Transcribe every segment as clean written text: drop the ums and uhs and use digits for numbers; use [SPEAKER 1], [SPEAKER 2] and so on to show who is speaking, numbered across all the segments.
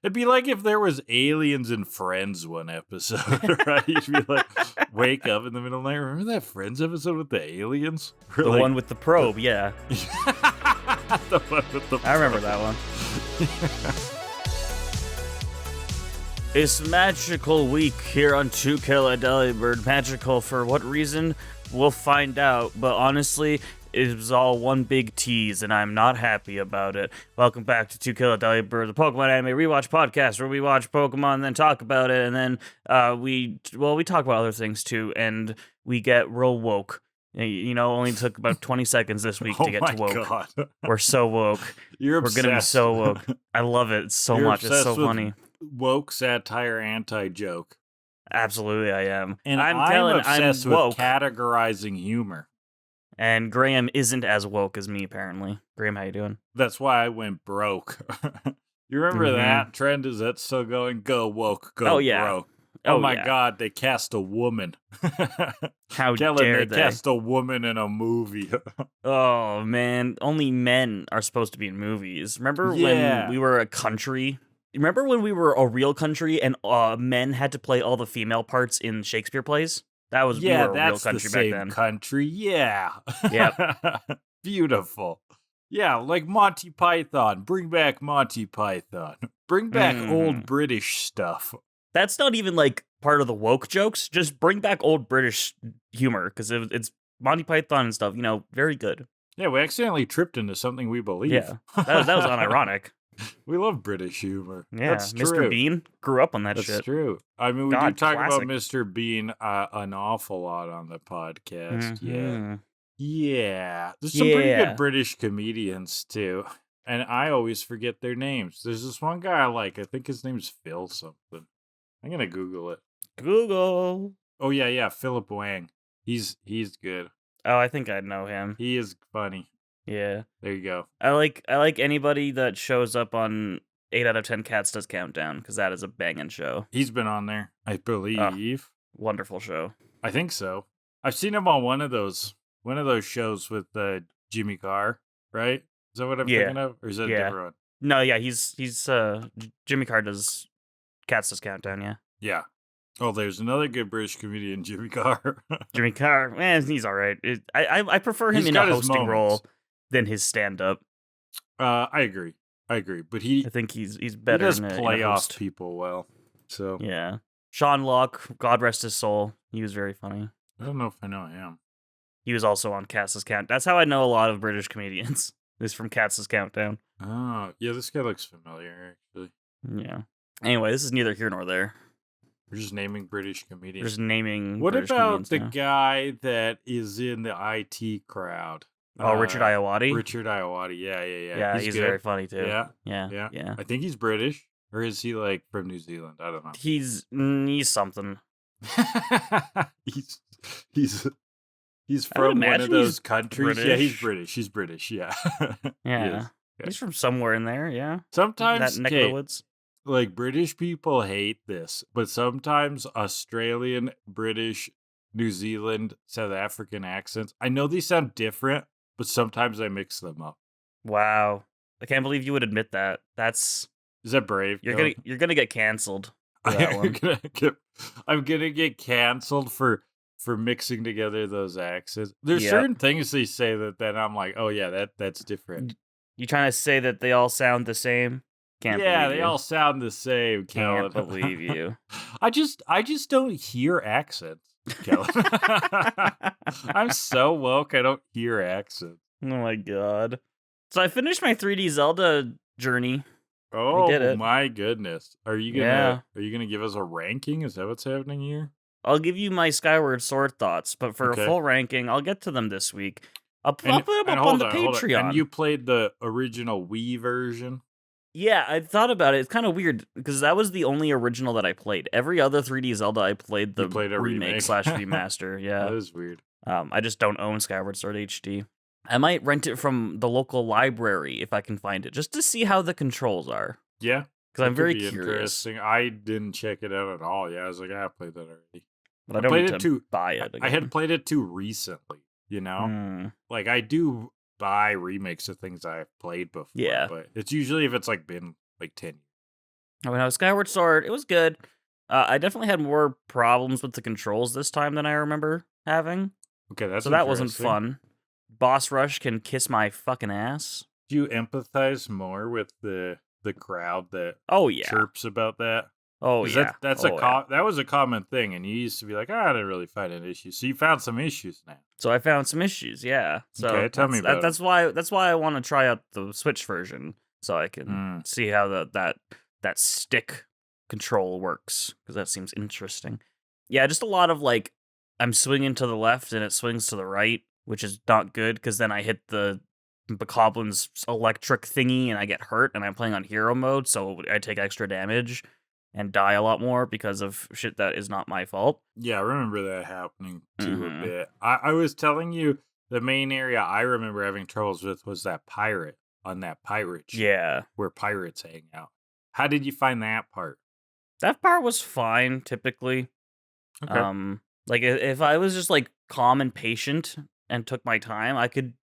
[SPEAKER 1] It'd be like if there was aliens and Friends one episode, right? You'd be like, wake up in the middle of the night. Remember that Friends episode with the aliens?
[SPEAKER 2] The one with the probe, yeah.
[SPEAKER 1] The one with the
[SPEAKER 2] I remember that one. It's magical week here on Kill A Delibird. Magical for what reason? We'll find out, but honestly, it was all one big tease, and I'm not happy about it. Welcome back to Kill A Delibird, the Pokemon Anime Rewatch podcast, where we watch Pokemon and then talk about it, and then we talk about other things too, and we get real woke. You know, only took about 20 seconds this week to get to woke.
[SPEAKER 1] God.
[SPEAKER 2] We're so woke.
[SPEAKER 1] We're
[SPEAKER 2] gonna be so woke. I love it so much. It's so funny.
[SPEAKER 1] Woke satire anti-joke.
[SPEAKER 2] Absolutely, I am.
[SPEAKER 1] And
[SPEAKER 2] I'm
[SPEAKER 1] Kellan,
[SPEAKER 2] obsessed
[SPEAKER 1] with
[SPEAKER 2] woke.
[SPEAKER 1] Categorizing humor.
[SPEAKER 2] And Graham isn't as woke as me, apparently. Graham, how you doing?
[SPEAKER 1] That's why I went broke. You remember that trend? Is that still going? Go woke, go broke. Oh my God, they cast a woman.
[SPEAKER 2] How
[SPEAKER 1] Kellan,
[SPEAKER 2] dare
[SPEAKER 1] they cast a woman in a movie.
[SPEAKER 2] Oh man, only men are supposed to be in movies. Remember when we were a country? Remember when we were a real country and men had to play all the female parts in Shakespeare plays? That was we were a real country back then.
[SPEAKER 1] Country, yeah.
[SPEAKER 2] Yep.
[SPEAKER 1] Beautiful. Yeah, like Monty Python. Bring back Monty Python. Bring back old British stuff.
[SPEAKER 2] That's not even like part of the woke jokes. Just bring back old British humor because it's Monty Python and stuff. You know, very good.
[SPEAKER 1] Yeah, we accidentally tripped into something we believe.
[SPEAKER 2] Yeah, that was unironic.
[SPEAKER 1] We love British humor.
[SPEAKER 2] Yeah,
[SPEAKER 1] that's true.
[SPEAKER 2] Mr. Bean grew up on that shit.
[SPEAKER 1] That's true. I mean, we do talk about Mr. Bean an awful lot on the podcast. Yeah. There's some pretty good British comedians, too. And I always forget their names. There's this one guy I like. I think his name's Phil something. I'm going to Google it.
[SPEAKER 2] Google.
[SPEAKER 1] Oh, yeah. Philip Wang. He's good.
[SPEAKER 2] Oh, I think I know him.
[SPEAKER 1] He is funny.
[SPEAKER 2] Yeah.
[SPEAKER 1] There you go.
[SPEAKER 2] I like anybody that shows up on 8 out of 10 Cats Does Countdown, because that is a banging show.
[SPEAKER 1] He's been on there, I believe.
[SPEAKER 2] Wonderful show. I
[SPEAKER 1] think so. I've seen him on one of those shows with Jimmy Carr, right? Is that what I'm thinking of? Or is that a different one?
[SPEAKER 2] No, yeah, he's Jimmy Carr does Cats Does Countdown, yeah.
[SPEAKER 1] Yeah. Oh, there's another good British comedian, Jimmy Carr.
[SPEAKER 2] Jimmy Carr, man, he's all right. I prefer him in a hosting role than his stand-up.
[SPEAKER 1] I agree, but I
[SPEAKER 2] think he's better.
[SPEAKER 1] He does play off people well. So
[SPEAKER 2] yeah, Sean Locke, God rest his soul, he was very funny.
[SPEAKER 1] I don't know if I know him.
[SPEAKER 2] He was also on Cats Does Countdown. That's how I know a lot of British comedians. Is from Cats Does Countdown.
[SPEAKER 1] Oh, yeah, this guy looks familiar, actually.
[SPEAKER 2] Yeah. Anyway, this is neither here nor there.
[SPEAKER 1] We're just naming British comedians.
[SPEAKER 2] We're just naming.
[SPEAKER 1] What
[SPEAKER 2] British
[SPEAKER 1] about the
[SPEAKER 2] now.
[SPEAKER 1] guy that is in the IT crowd?
[SPEAKER 2] Oh, Richard Ayoade?
[SPEAKER 1] Richard Ayoade, yeah.
[SPEAKER 2] Yeah, he's very funny too.
[SPEAKER 1] Yeah. I think he's British, or is he like from New Zealand? I don't know.
[SPEAKER 2] He's something.
[SPEAKER 1] He's from one of those countries. British. Yeah, he's British. Yeah.
[SPEAKER 2] Yeah. He's from somewhere in there. Yeah.
[SPEAKER 1] Sometimes
[SPEAKER 2] that neck of the woods.
[SPEAKER 1] Like British people hate this, but sometimes Australian, British, New Zealand, South African accents. I know these sound different, but sometimes I mix them up.
[SPEAKER 2] Wow. I can't believe you would admit that. Is
[SPEAKER 1] that brave?
[SPEAKER 2] You're gonna get canceled for that one.
[SPEAKER 1] I'm gonna get canceled for mixing together those accents. There's certain things they say that then I'm like, oh yeah, that's different.
[SPEAKER 2] You trying to say that they all sound the same? Can't
[SPEAKER 1] yeah,
[SPEAKER 2] believe
[SPEAKER 1] they all sound the same, Kellan.
[SPEAKER 2] Can't believe you.
[SPEAKER 1] I just don't hear accents, Kellan. I'm so woke, I don't hear accents.
[SPEAKER 2] Oh my God. So I finished my 3D Zelda journey.
[SPEAKER 1] Oh, I did it. My goodness. Are you gonna give us a ranking? Is that what's happening here?
[SPEAKER 2] I'll give you my Skyward Sword thoughts, but for a full ranking, I'll get to them this week. I'll put them up on the Patreon.
[SPEAKER 1] And you played the original Wii version?
[SPEAKER 2] Yeah, I thought about it. It's kind of weird because that was the only original that I played. Every other 3D Zelda I played the remake/remaster. Yeah,
[SPEAKER 1] that is weird.
[SPEAKER 2] I just don't own Skyward Sword HD. I might rent it from the local library if I can find it, just to see how the controls are.
[SPEAKER 1] Yeah,
[SPEAKER 2] because I'm very curious.
[SPEAKER 1] I didn't check it out at all. Yeah, I was like, I played that already.
[SPEAKER 2] But I don't need to buy it again.
[SPEAKER 1] I had played it too recently. You know, like I do buy remakes of things I've played before.
[SPEAKER 2] Yeah,
[SPEAKER 1] but it's usually if it's like been like 10 years.
[SPEAKER 2] Oh no, Skyward Sword, it was good. I definitely had more problems with the controls this time than I remember having.
[SPEAKER 1] Okay, that's
[SPEAKER 2] so that wasn't fun. Boss Rush can kiss my fucking ass.
[SPEAKER 1] Do you empathize more with the crowd that
[SPEAKER 2] yeah.
[SPEAKER 1] chirps about that?
[SPEAKER 2] Oh yeah,
[SPEAKER 1] that was a common thing, and you used to be like, I didn't really find an issue. So you found some issues now.
[SPEAKER 2] So I found some issues, yeah. So
[SPEAKER 1] okay, tell me about
[SPEAKER 2] that's why I want to try out the Switch version so I can see how that stick control works, because that seems interesting. Yeah, just a lot of like I'm swinging to the left and it swings to the right, which is not good because then I hit the Bocoblin's electric thingy and I get hurt, and I'm playing on hero mode, so I take extra damage and die a lot more because of shit that is not my fault.
[SPEAKER 1] Yeah, I remember that happening too a bit. I was telling you the main area I remember having troubles with was that pirate on that pirate ship.
[SPEAKER 2] Yeah.
[SPEAKER 1] Where pirates hang out. How did you find that part?
[SPEAKER 2] That part was fine, typically.
[SPEAKER 1] Okay.
[SPEAKER 2] Like if I was just like calm and patient and took my time, I could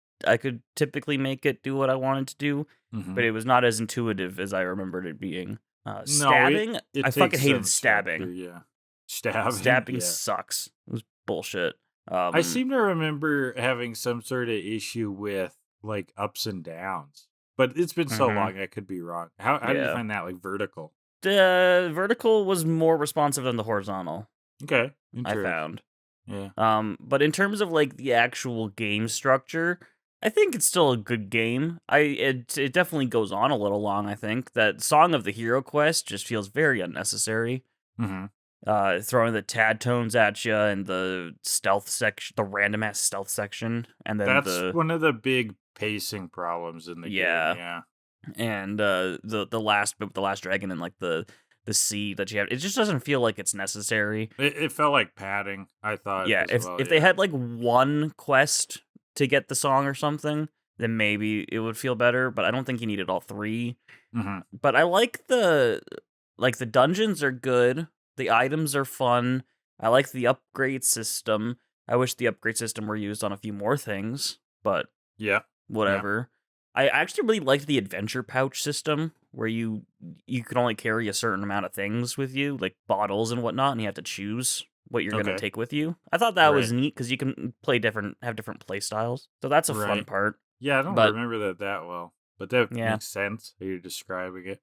[SPEAKER 2] typically make it do what I wanted to do, but it was not as intuitive as I remembered it being. Stabbing, I fucking hated stabbing.
[SPEAKER 1] Yeah,
[SPEAKER 2] stabbing sucks. It was bullshit.
[SPEAKER 1] I seem to remember having some sort of issue with like ups and downs, but it's been so long I could be wrong. How do you find that, like vertical?
[SPEAKER 2] The vertical was more responsive than the horizontal.
[SPEAKER 1] Okay,
[SPEAKER 2] I found.
[SPEAKER 1] Yeah.
[SPEAKER 2] But in terms of like the actual game structure, I think it's still a good game. It definitely goes on a little long. I think that Song of the Hero quest just feels very unnecessary. Throwing the tad tones at you and the stealth section, the random ass stealth section, and then
[SPEAKER 1] that's one of the big pacing problems in the game. Yeah.
[SPEAKER 2] And the last bit with the last dragon and like the sea that you have, it just doesn't feel like it's necessary.
[SPEAKER 1] It felt like padding, I thought.
[SPEAKER 2] Yeah, if they had like one quest to get the song or something, then maybe it would feel better, but I don't think you needed all three. But I like the dungeons are good, the items are fun, I like the upgrade system. I wish the upgrade system were used on a few more things, but whatever. I actually really liked the adventure pouch system, where you can only carry a certain amount of things with you, like bottles and whatnot, and you have to choose what you're going to take with you. I thought that was neat because you can have different play styles. So that's a fun part.
[SPEAKER 1] Yeah, I don't remember that well, but that makes sense how you're describing it.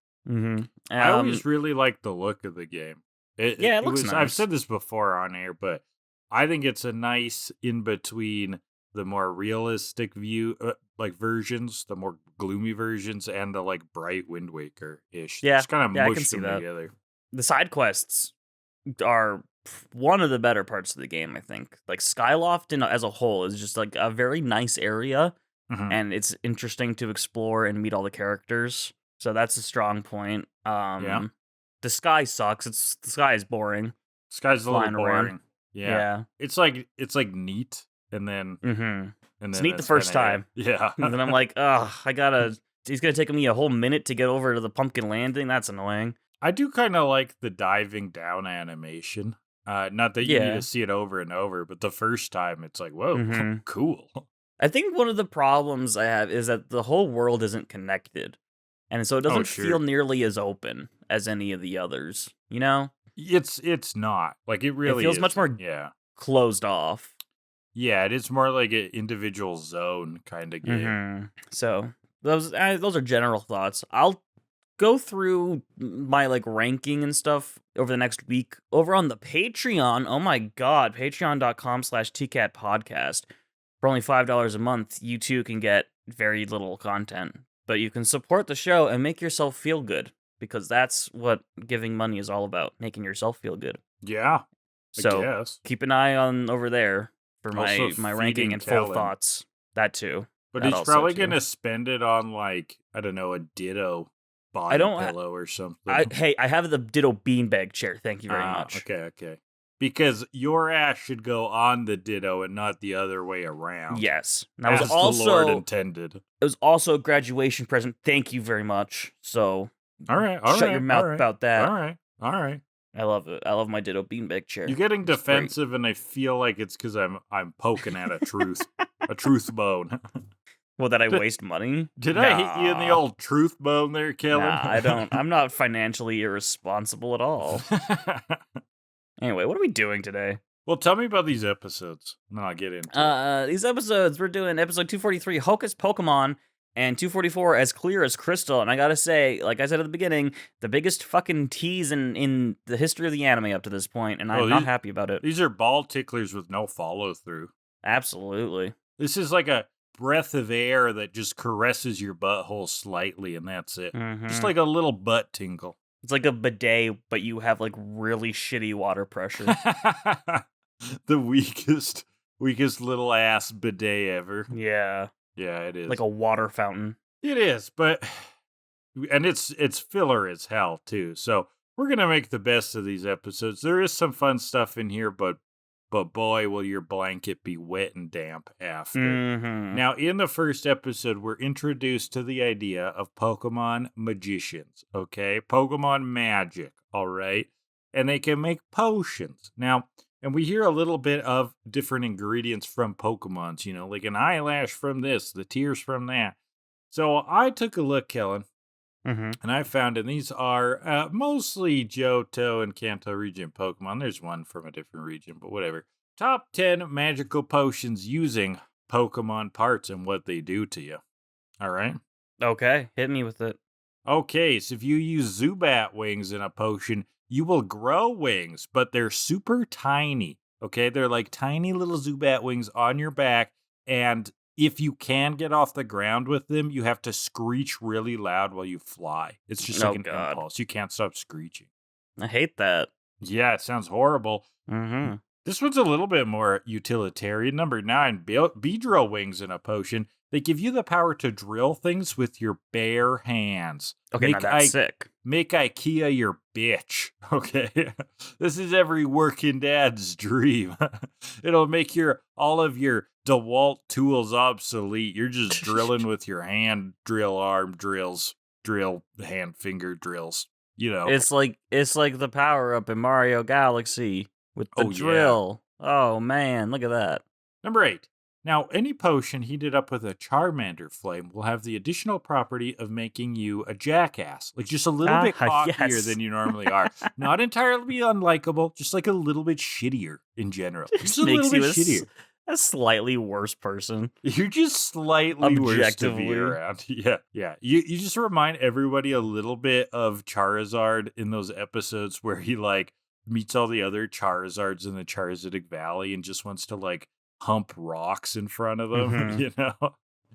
[SPEAKER 1] I always really liked the look of the game. It looks nice. I've said this before on air, but I think it's a nice in between the more realistic view, like versions, the more gloomy versions, and the like bright Wind Waker-ish.
[SPEAKER 2] Yeah,
[SPEAKER 1] it's kind of mushed
[SPEAKER 2] them
[SPEAKER 1] together.
[SPEAKER 2] The side quests are one of the better parts of the game, I think. Like Skyloft as a whole is just like a very nice area, and it's interesting to explore and meet all the characters. So that's a strong point. The sky sucks. The sky is boring.
[SPEAKER 1] Sky's a little boring.
[SPEAKER 2] Around.
[SPEAKER 1] Yeah. It's like neat, and then
[SPEAKER 2] it's neat the first time.
[SPEAKER 1] Yeah.
[SPEAKER 2] And then I'm like, he's gonna take me a whole minute to get over to the pumpkin landing. That's annoying.
[SPEAKER 1] I do kind of like the diving down animation. Not that you need to see it over and over, but the first time it's like, whoa, cool.
[SPEAKER 2] I think one of the problems I have is that the whole world isn't connected. And so it doesn't feel nearly as open as any of the others, you know?
[SPEAKER 1] It's not. Like, it really
[SPEAKER 2] feels much more closed off.
[SPEAKER 1] Yeah, it is more like an individual zone kind of game.
[SPEAKER 2] So those are general thoughts. I'll go through my like ranking and stuff over the next week over on the Patreon. Oh my god, patreon.com/TKAD podcast. For only $5 a month, you too can get very little content. But you can support the show and make yourself feel good, because that's what giving money is all about, making yourself feel good.
[SPEAKER 1] Yeah.
[SPEAKER 2] So keep an eye on over there for my ranking and full thoughts. That too.
[SPEAKER 1] But he's probably going to spend it on, like, I don't know, a Ditto body pillow or something.
[SPEAKER 2] I have the Ditto beanbag chair. Thank you very much.
[SPEAKER 1] Okay. Because your ass should go on the Ditto and not the other way around.
[SPEAKER 2] Yes.
[SPEAKER 1] And that was also the Lord intended.
[SPEAKER 2] It was also a graduation present. Thank you very much. So shut your mouth about that.
[SPEAKER 1] All right.
[SPEAKER 2] I love it. I love my Ditto beanbag chair.
[SPEAKER 1] You're getting defensive, and I feel like it's because I'm poking at a truth bone.
[SPEAKER 2] Well, that I waste money?
[SPEAKER 1] Did I hit you in the old truth bone there, Kellan?
[SPEAKER 2] Nah, I don't. I'm not financially irresponsible at all. Anyway, what are we doing today?
[SPEAKER 1] Well, tell me about these episodes, and then I'll get into it.
[SPEAKER 2] These episodes, we're doing episode 243, Hocus Pokemon, and 244, As Clear as Crystal. And I gotta say, like I said at the beginning, the biggest fucking tease in the history of the anime up to this point, and I'm not happy about it.
[SPEAKER 1] These are ball ticklers with no follow-through.
[SPEAKER 2] Absolutely.
[SPEAKER 1] This is like a breath of air that just caresses your butthole slightly, and that's it.
[SPEAKER 2] Mm-hmm.
[SPEAKER 1] Just like a little butt tinkle.
[SPEAKER 2] It's like a bidet, but you have like really shitty water pressure.
[SPEAKER 1] The weakest little ass bidet ever.
[SPEAKER 2] Yeah.
[SPEAKER 1] Yeah, it is.
[SPEAKER 2] Like a water fountain.
[SPEAKER 1] It is, and it's filler as hell too. So we're gonna make the best of these episodes. There is some fun stuff in here, but boy, will your blanket be wet and damp after.
[SPEAKER 2] Mm-hmm.
[SPEAKER 1] Now, in the first episode, we're introduced to the idea of Pokemon magicians, okay? Pokemon magic, all right? And they can make potions. Now, and we hear a little bit of different ingredients from Pokemons, you know, like an eyelash from this, the tears from that. So I took a look, Kellan, and I found, and these are mostly Johto and Kanto region Pokemon. There's one from a different region, but whatever. Top 10 magical potions using Pokemon parts and what they do to you. All right?
[SPEAKER 2] Okay, hit me with it.
[SPEAKER 1] Okay, so if you use Zubat wings in a potion, you will grow wings, but they're super tiny. Okay, they're like tiny little Zubat wings on your back, and if you can get off the ground with them, you have to screech really loud while you fly. It's just like an impulse. You can't stop screeching.
[SPEAKER 2] I hate that.
[SPEAKER 1] Yeah, it sounds horrible.
[SPEAKER 2] Mm-hmm.
[SPEAKER 1] This one's a little bit more utilitarian. Number 9, Beedrill wings in a potion. They give you the power to drill things with your bare hands.
[SPEAKER 2] Okay, now that's sick.
[SPEAKER 1] Make IKEA your bitch, okay? This is every working dad's dream. It'll make all of your DeWalt tools obsolete. You're just drilling with your hand drill, arm drills, drill, hand, finger drills. You know.
[SPEAKER 2] It's like the power up in Mario Galaxy with the drill. Yeah. Oh, man, look at that.
[SPEAKER 1] Number 8. Now, any potion heated up with a Charmander flame will have the additional property of making you a jackass. Like, just a little bit cockier than you normally are. Not entirely unlikable, just like a little bit shittier in general. Just a little bit shittier.
[SPEAKER 2] A slightly worse person.
[SPEAKER 1] You're just slightly worse to be around. Yeah. You just remind everybody a little bit of Charizard in those episodes where he, like, meets all the other Charizards in the Charizardic Valley and just wants to, like, hump rocks in front of them, you know?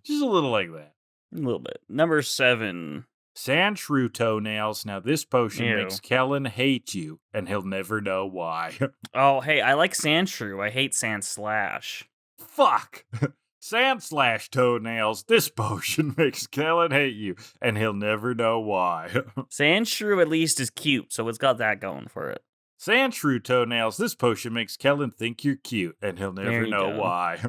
[SPEAKER 1] Just a little like that.
[SPEAKER 2] A little bit. Number 7.
[SPEAKER 1] Sandshrew toenails. Now, this potion makes Kellan hate you, and he'll never know why.
[SPEAKER 2] Oh, hey, I like Sandshrew. I hate Sandslash.
[SPEAKER 1] Fuck! Sandslash toenails. This potion makes Kellan hate you, and he'll never know why.
[SPEAKER 2] Sandshrew at least is cute, so it's got that going for it.
[SPEAKER 1] Sandshrew toenails. This potion makes Kellan think you're cute, and he'll never know why.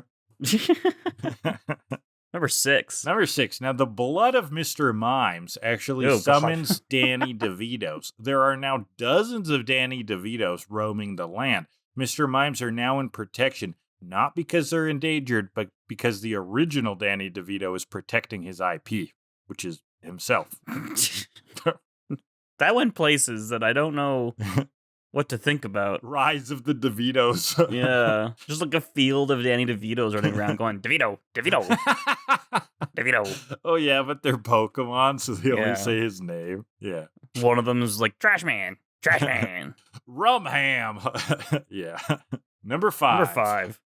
[SPEAKER 2] Number 6.
[SPEAKER 1] Now, the blood of Mr. Mimes actually summons Danny DeVitos. There are now dozens of Danny DeVitos roaming the land. Mr. Mimes are now in protection, not because they're endangered, but because the original Danny DeVito is protecting his IP, which is himself.
[SPEAKER 2] That went places that I don't know what to think about.
[SPEAKER 1] Rise of the DeVitos.
[SPEAKER 2] Yeah. Just like a field of Danny DeVitos running around going, DeVito. DeVito.
[SPEAKER 1] Oh, yeah, but they're Pokemon, so they only say his name. Yeah.
[SPEAKER 2] One of them is like, Trash Man.
[SPEAKER 1] Rumham. Yeah. Number 5.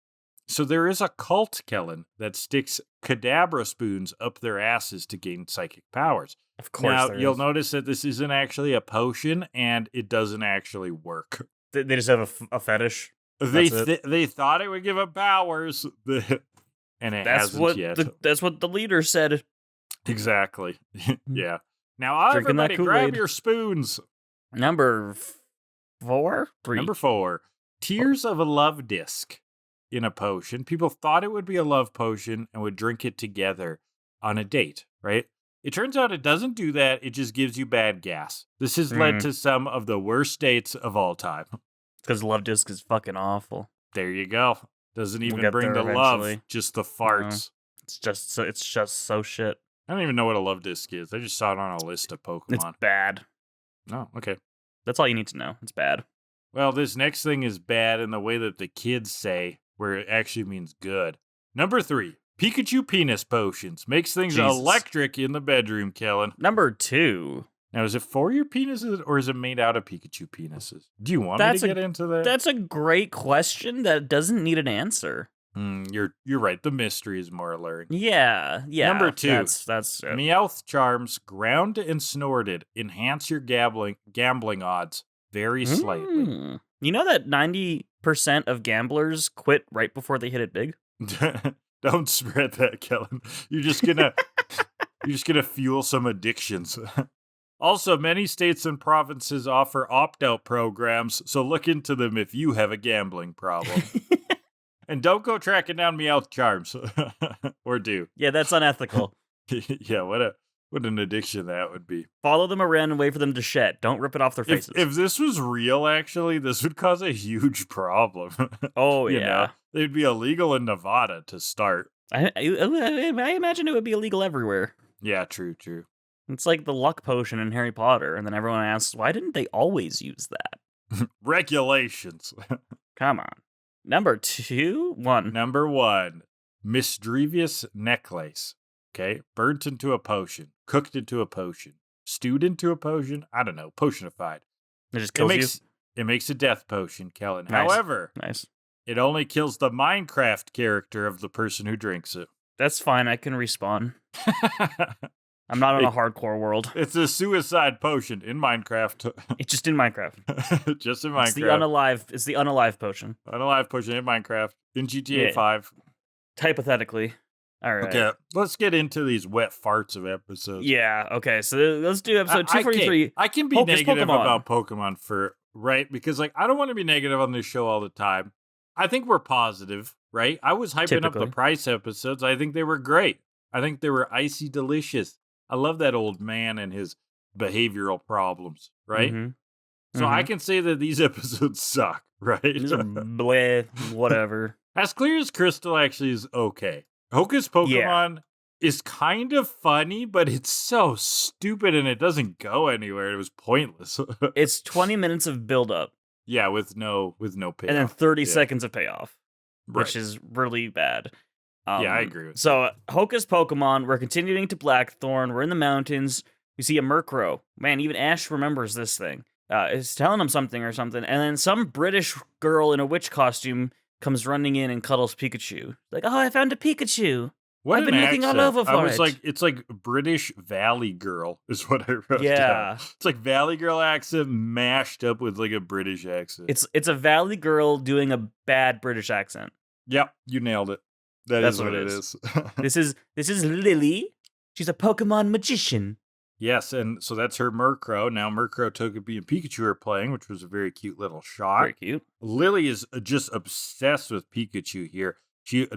[SPEAKER 1] So there is a cult, Kellan, that sticks Kadabra spoons up their asses to gain psychic powers.
[SPEAKER 2] Of course.
[SPEAKER 1] Now, you'll notice that this isn't actually a potion, and it doesn't actually work.
[SPEAKER 2] They just have a fetish?
[SPEAKER 1] They thought it would give up powers, and hasn't yet.
[SPEAKER 2] That's what the leader said.
[SPEAKER 1] Exactly. Yeah. Now, everybody grab your spoons.
[SPEAKER 2] Number 4? 3.
[SPEAKER 1] Number 4. Tears of a Love Disc in a potion. People thought it would be a love potion and would drink it together on a date, right? It turns out it doesn't do that. It just gives you bad gas. This has led to some of the worst dates of all time.
[SPEAKER 2] Because Love Disc is fucking awful.
[SPEAKER 1] There you go. Doesn't even bring the love, just the farts.
[SPEAKER 2] It's just so shit.
[SPEAKER 1] I don't even know what a Love Disc is. I just saw it on a list of Pokemon.
[SPEAKER 2] It's bad.
[SPEAKER 1] Oh, okay.
[SPEAKER 2] That's all you need to know. It's bad.
[SPEAKER 1] Well, this next thing is bad in the way that the kids say, where it actually means good. Number 3, Pikachu penis potions. Makes things electric in the bedroom, Kellan.
[SPEAKER 2] Number 2.
[SPEAKER 1] Now, is it for your penises, or is it made out of Pikachu penises? Do you want me to get into that?
[SPEAKER 2] That's a great question that doesn't need an answer.
[SPEAKER 1] You're right. The mystery is more alluring.
[SPEAKER 2] Yeah.
[SPEAKER 1] Number 2.
[SPEAKER 2] That's
[SPEAKER 1] Meowth charms, ground and snorted, enhance your gambling odds very slightly.
[SPEAKER 2] You know that 90% of gamblers quit right before they hit it big?
[SPEAKER 1] Don't spread that, Kellan. You're just gonna fuel some addictions. Also, many states and provinces offer opt-out programs, so look into them if you have a gambling problem. And don't go tracking down Meowth charms. Or do.
[SPEAKER 2] Yeah, that's unethical.
[SPEAKER 1] Yeah, what an addiction that would be.
[SPEAKER 2] Follow them around and wait for them to shed. Don't rip it off their faces.
[SPEAKER 1] If this was real, actually, this would cause a huge problem.
[SPEAKER 2] Oh,
[SPEAKER 1] you
[SPEAKER 2] yeah.
[SPEAKER 1] know, they'd be illegal in Nevada to start.
[SPEAKER 2] I imagine it would be illegal everywhere.
[SPEAKER 1] Yeah, true.
[SPEAKER 2] It's like the luck potion in Harry Potter, and then everyone asks, why didn't they always use that?
[SPEAKER 1] Regulations.
[SPEAKER 2] Come on. Number 1.
[SPEAKER 1] Number 1, Misdrevious necklace. Okay, burnt into a potion, cooked into a potion, stewed into a potion. I don't know, potionified.
[SPEAKER 2] It just kills you?
[SPEAKER 1] It makes a death potion, Kellan.
[SPEAKER 2] Nice.
[SPEAKER 1] However, it only kills the Minecraft character of the person who drinks it.
[SPEAKER 2] That's fine. I can respawn. I'm not in a hardcore world.
[SPEAKER 1] It's a suicide potion in Minecraft.
[SPEAKER 2] It's just in Minecraft.
[SPEAKER 1] Just in Minecraft.
[SPEAKER 2] It's the unalive potion.
[SPEAKER 1] Unalive potion in Minecraft. In GTA 5.
[SPEAKER 2] Hypothetically. All right.
[SPEAKER 1] Okay, let's get into these wet farts of episodes.
[SPEAKER 2] Yeah, okay. So let's do episode 243.
[SPEAKER 1] I can be
[SPEAKER 2] Hocus
[SPEAKER 1] negative
[SPEAKER 2] Pokemon.
[SPEAKER 1] about Pokemon right? Because I don't want to be negative on this show all the time. I think we're positive, right? I was hyping up the Price episodes. I think they were great. I think they were icy delicious. I love that old man and his behavioral problems, right?
[SPEAKER 2] Mm-hmm.
[SPEAKER 1] So I can say that these episodes suck, right?
[SPEAKER 2] These are bleh, whatever.
[SPEAKER 1] As Clear as Crystal actually is okay. Hocus Pokemon is kind of funny, but it's so stupid and it doesn't go anywhere. It was pointless.
[SPEAKER 2] It's 20 minutes of build-up.
[SPEAKER 1] Yeah, with no payoff.
[SPEAKER 2] And then 30 seconds of payoff,
[SPEAKER 1] right.
[SPEAKER 2] Which is really bad.
[SPEAKER 1] Yeah, I agree with
[SPEAKER 2] So, Hocus Pokemon, we're continuing to Blackthorn. We're in the mountains. We see a Murkrow. Man, even Ash remembers this thing. It's telling him something. And then some British girl in a witch costume comes running in and cuddles Pikachu. Like, oh, I found a Pikachu. I've been looking all over for it.
[SPEAKER 1] It's like British Valley Girl is what I wrote
[SPEAKER 2] down.
[SPEAKER 1] Yeah. It's like Valley Girl accent mashed up with like a British accent.
[SPEAKER 2] It's a Valley Girl doing a bad British accent.
[SPEAKER 1] Yep, you nailed it. That's what it is.
[SPEAKER 2] This is Lily. She's a Pokemon magician.
[SPEAKER 1] Yes, and so that's her Murkrow. Now Murkrow, Togepi, and Pikachu are playing, which was a very cute little shot.
[SPEAKER 2] Very cute.
[SPEAKER 1] Lily is just obsessed with Pikachu here. She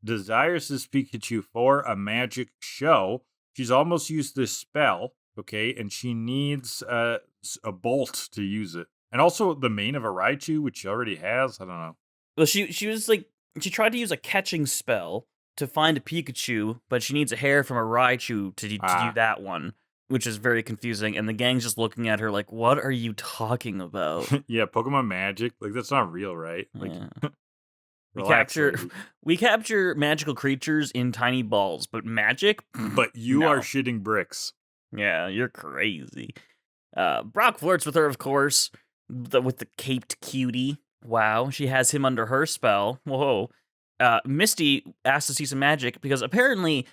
[SPEAKER 1] desires this Pikachu for a magic show. She's almost used this spell, okay, and she needs a bolt to use it. And also the mane of a Raichu, which she already has. I don't know.
[SPEAKER 2] Well, she was like, she tried to use a catching spell to find a Pikachu, but she needs a hair from a Raichu to do that one, which is very confusing. And the gang's just looking at her like, what are you talking about?
[SPEAKER 1] Yeah, Pokemon magic. Like, that's not real, right? Like,
[SPEAKER 2] yeah. We capture magical creatures in tiny balls, but magic?
[SPEAKER 1] But you are shitting bricks.
[SPEAKER 2] Yeah, you're crazy. Brock flirts with her, of course, with the caped cutie. Wow, she has him under her spell. Whoa. Misty asks to see some magic because apparently,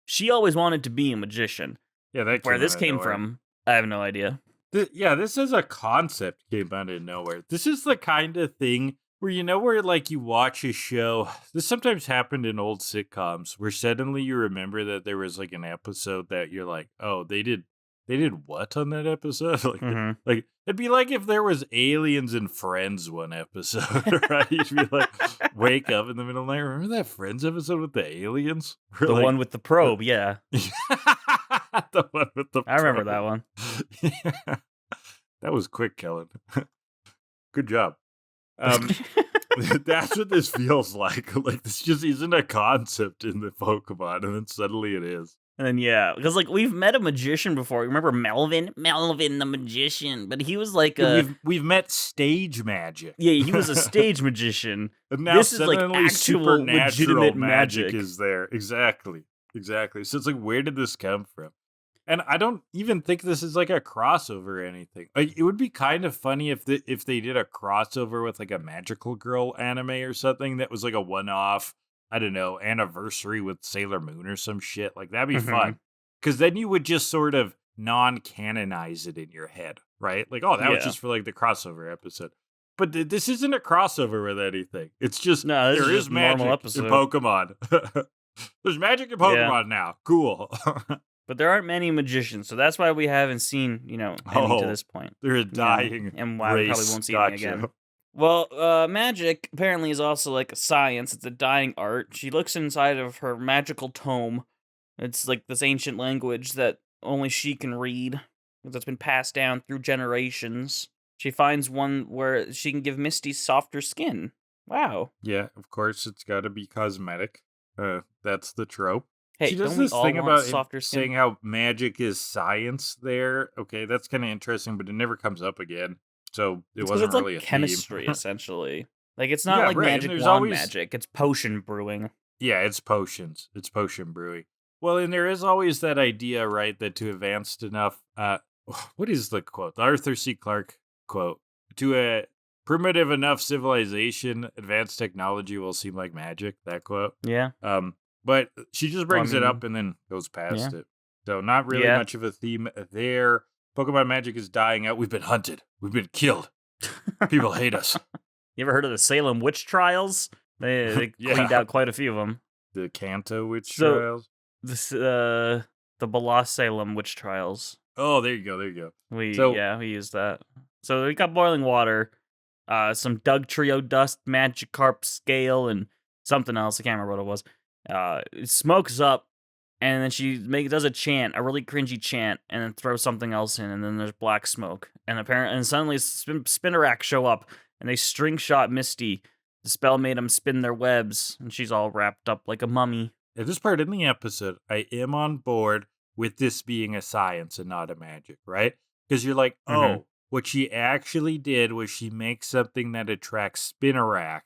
[SPEAKER 2] she always wanted to be a magician.
[SPEAKER 1] Yeah,
[SPEAKER 2] where this came from, I have no idea.
[SPEAKER 1] This is a concept came out of nowhere. This is the kind of thing where like you watch a show. This sometimes happened in old sitcoms where suddenly you remember that there was like an episode that you're like, oh, they did what on that episode? Like it'd be like if there was aliens and Friends one episode, right? You'd be like, wake up in the middle of the night. Remember that Friends episode with the aliens?
[SPEAKER 2] The one with the probe, yeah.
[SPEAKER 1] The one with the probe.
[SPEAKER 2] I remember that one.
[SPEAKER 1] Yeah. That was quick, Kellan. Good job. That's what this feels like. Like, this just isn't a concept in the Pokemon, and then suddenly it is.
[SPEAKER 2] And then, yeah, because, like, we've met a magician before. Remember Melvin? Melvin the magician. But he was like
[SPEAKER 1] we've met stage magic.
[SPEAKER 2] Yeah, he was a stage magician.
[SPEAKER 1] And now
[SPEAKER 2] this is, like, actual legitimate magic
[SPEAKER 1] is there. Exactly. So it's like, where did this come from? And I don't even think this is, like, a crossover or anything. Like, it would be kind of funny if they did a crossover with, like, a Magical Girl anime or something that was, like, a one-off, I don't know, anniversary with Sailor Moon or some shit. Like, that'd be fun. Because then you would just sort of non-canonize it in your head, right? Like, oh, that was just for, like, the crossover episode. But this isn't a crossover with anything. It's just, there is magic in Pokemon. There's magic in Pokemon now. Cool.
[SPEAKER 2] But there aren't many magicians, so that's why we haven't seen, any to this point.
[SPEAKER 1] They're a dying
[SPEAKER 2] and why we probably won't see any again. Well, magic apparently is also like a science. It's a dying art. She looks inside of her magical tome. It's like this ancient language that only she can read, that's been passed down through generations. She finds one where she can give Misty softer skin. Wow.
[SPEAKER 1] Yeah, of course, it's got to be cosmetic. That's the trope.
[SPEAKER 2] Hey,
[SPEAKER 1] she does this thing about saying how magic is science there. Okay, that's kind of interesting, but it never comes up again. So it wasn't really
[SPEAKER 2] like
[SPEAKER 1] a
[SPEAKER 2] chemistry,
[SPEAKER 1] theme.
[SPEAKER 2] Essentially. Like, it's not like magic wand magic. It's potion brewing.
[SPEAKER 1] Yeah, it's potions. It's potion brewing. Well, and there is always that idea, right, that to advanced enough... what is the quote? The Arthur C. Clarke quote. To a primitive enough civilization, advanced technology will seem like magic. That quote.
[SPEAKER 2] Yeah.
[SPEAKER 1] But she just brings it up and then goes past it. So not really much of a theme there. Pokemon magic is dying out. We've been hunted. We've been killed. People hate us.
[SPEAKER 2] You ever heard of the Salem witch trials? They cleaned out quite a few of them.
[SPEAKER 1] The Kanto witch trials?
[SPEAKER 2] The Balas Salem witch trials.
[SPEAKER 1] Oh, there you go.
[SPEAKER 2] We used that. So we got boiling water, some Dugtrio dust, Magikarp scale, and something else. I can't remember what it was. It smokes up, and then she does a chant, a really cringy chant, and then throws something else in, and then there's black smoke. And suddenly Spinarak show up, and they string shot Misty. The spell made them spin their webs, and she's all wrapped up like a mummy.
[SPEAKER 1] At this part in the episode, I am on board with this being a science and not a magic, right? Because you're like, what she actually did was she makes something that attracts Spinarak.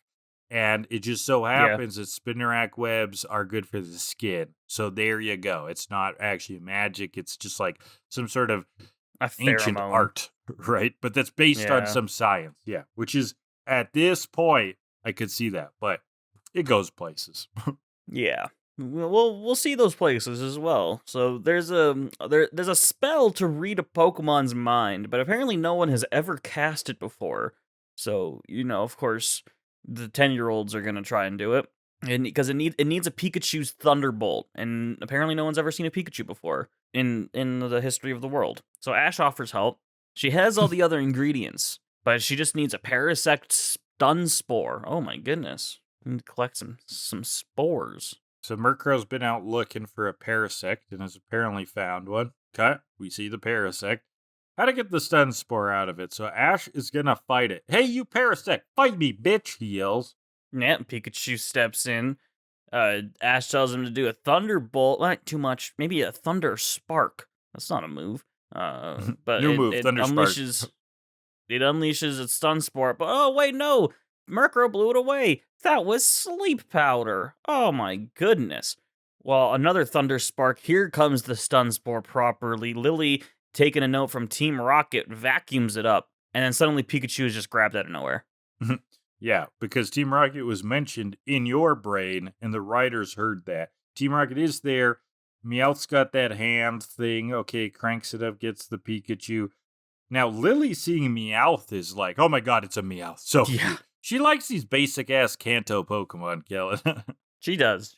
[SPEAKER 1] And it just so happens that Spinarak webs are good for the skin. So there you go. It's not actually magic. It's just like some sort of ancient art, right? But that's based on some science. Yeah. Which is, at this point, I could see that. But it goes places.
[SPEAKER 2] Yeah. We'll see those places as well. So there's a spell to read a Pokemon's mind, but apparently no one has ever cast it before. So, of course... the 10-year-olds are going to try and do it. And because it needs a Pikachu's Thunderbolt, and apparently no one's ever seen a Pikachu before in the history of the world. So Ash offers help. She has all the other ingredients, but she just needs a Parasect Stun Spore. Oh my goodness. We need to collect some spores.
[SPEAKER 1] So Murkrow's been out looking for a Parasect and has apparently found one. Okay, we see the Parasect. How to get the Stun Spore out of it. So Ash is going to fight it. Hey, you Parasect, fight me, bitch, he yells.
[SPEAKER 2] Yeah, Pikachu steps in. Ash tells him to do a Thunderbolt. Not too much. Maybe a Thunder Spark. That's not a move. But
[SPEAKER 1] New move, Thunder Spark.
[SPEAKER 2] It unleashes its Stun Spore. But oh, wait, no. Murkrow blew it away. That was Sleep Powder. Oh, my goodness. Well, another Thunder Spark. Here comes the Stun Spore properly. Lily... taking a note from Team Rocket, vacuums it up, and then suddenly Pikachu is just grabbed out of nowhere.
[SPEAKER 1] Yeah, because Team Rocket was mentioned in your brain, and the writers heard that. Team Rocket is there. Meowth's got that hand thing. Okay, cranks it up, gets the Pikachu. Now, Lily seeing Meowth is like, oh my god, it's a Meowth. So she likes these basic-ass Kanto Pokemon, Kellan.
[SPEAKER 2] She does.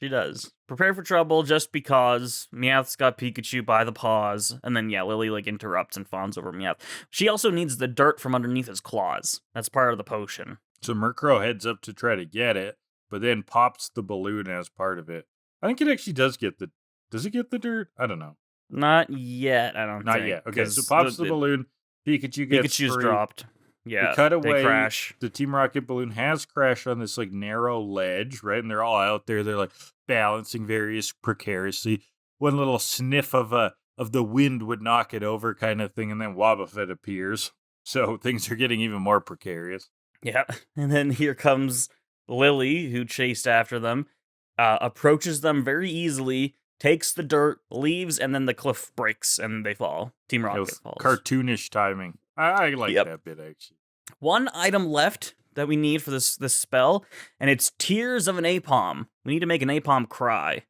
[SPEAKER 2] Prepare for trouble just because Meowth's got Pikachu by the paws, and then, Lily, interrupts and fawns over Meowth. She also needs the dirt from underneath his claws. That's part of the potion.
[SPEAKER 1] So Murkrow heads up to try to get it, but then pops the balloon as part of it. I think it actually does get the... Does it get the dirt? I don't know.
[SPEAKER 2] Not yet, I don't think.
[SPEAKER 1] Not yet. Okay, so pops the balloon, Pikachu's
[SPEAKER 2] dropped. Yeah,
[SPEAKER 1] they cut away.
[SPEAKER 2] They crash.
[SPEAKER 1] The Team Rocket balloon has crashed on this like narrow ledge, right? And they're all out there. They're like balancing various precariously. One little sniff of the wind would knock it over, kind of thing, and then Wobbuffet appears. So things are getting even more precarious.
[SPEAKER 2] Yeah, and then here comes Lily, who chased after them, approaches them very easily, takes the dirt, leaves, and then the cliff breaks and they fall. Team Rocket falls.
[SPEAKER 1] Cartoonish timing. I like that bit, actually.
[SPEAKER 2] One item left that we need for this spell, and it's Tears of an Apom. We need to make an Apom cry.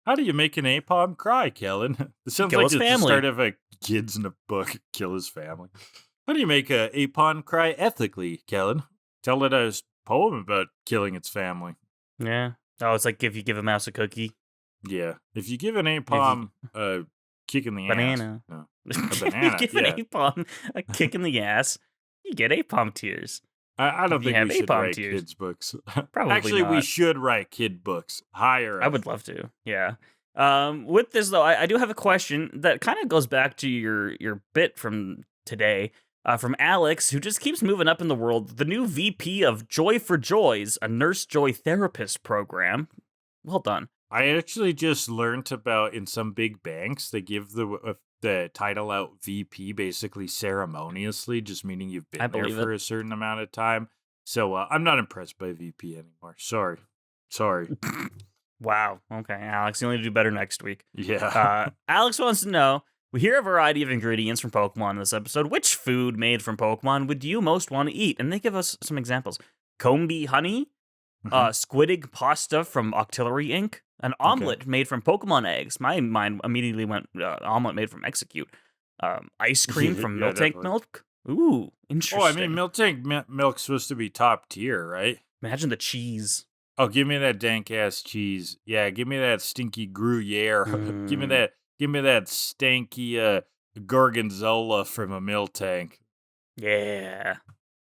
[SPEAKER 1] How do you make an Apom cry, Kellan? This sounds like it's the start of a kids in a book. Kill his family. How do you make a Apom cry ethically, Kellan? Tell it a poem about killing its family.
[SPEAKER 2] Yeah. Oh, it's like if you give a mouse a cookie.
[SPEAKER 1] Yeah. If you give an Apom a kick in the
[SPEAKER 2] banana.
[SPEAKER 1] ass. No. A banana.
[SPEAKER 2] Give an Apom a kick in the ass, you get Apom tears.
[SPEAKER 1] I don't think we should write kids' books.
[SPEAKER 2] Probably
[SPEAKER 1] Actually,
[SPEAKER 2] not.
[SPEAKER 1] we should write kid books. Higher up.
[SPEAKER 2] I would love to. Yeah. With this, though, I do have a question that kind of goes back to your bit from today. From Alex, who just keeps moving up in the world, the new VP of Joy for Joys, a nurse joy therapist program. Well done.
[SPEAKER 1] I actually just learned about in some big banks, they give the title out VP basically ceremoniously, just meaning you've been there for a certain amount of time. So I'm not impressed by VP anymore. Sorry.
[SPEAKER 2] Wow. Okay, Alex, you need to do better next week.
[SPEAKER 1] Yeah.
[SPEAKER 2] Alex wants to know, we hear a variety of ingredients from Pokemon in this episode. Which food made from Pokemon would you most want to eat? And they give us some examples. Combi honey, squid egg pasta from Octillery Inc., an omelet made from Pokemon eggs. My mind immediately went omelet made from Execute. Ice cream from Miltank milk. Ooh, interesting.
[SPEAKER 1] Oh, I mean, Miltank milk's supposed to be top tier, right?
[SPEAKER 2] Imagine the cheese.
[SPEAKER 1] Oh, give me that dank-ass cheese. Yeah, give me that stinky Gruyere. Give me that stanky Gorgonzola from a Miltank.
[SPEAKER 2] Yeah.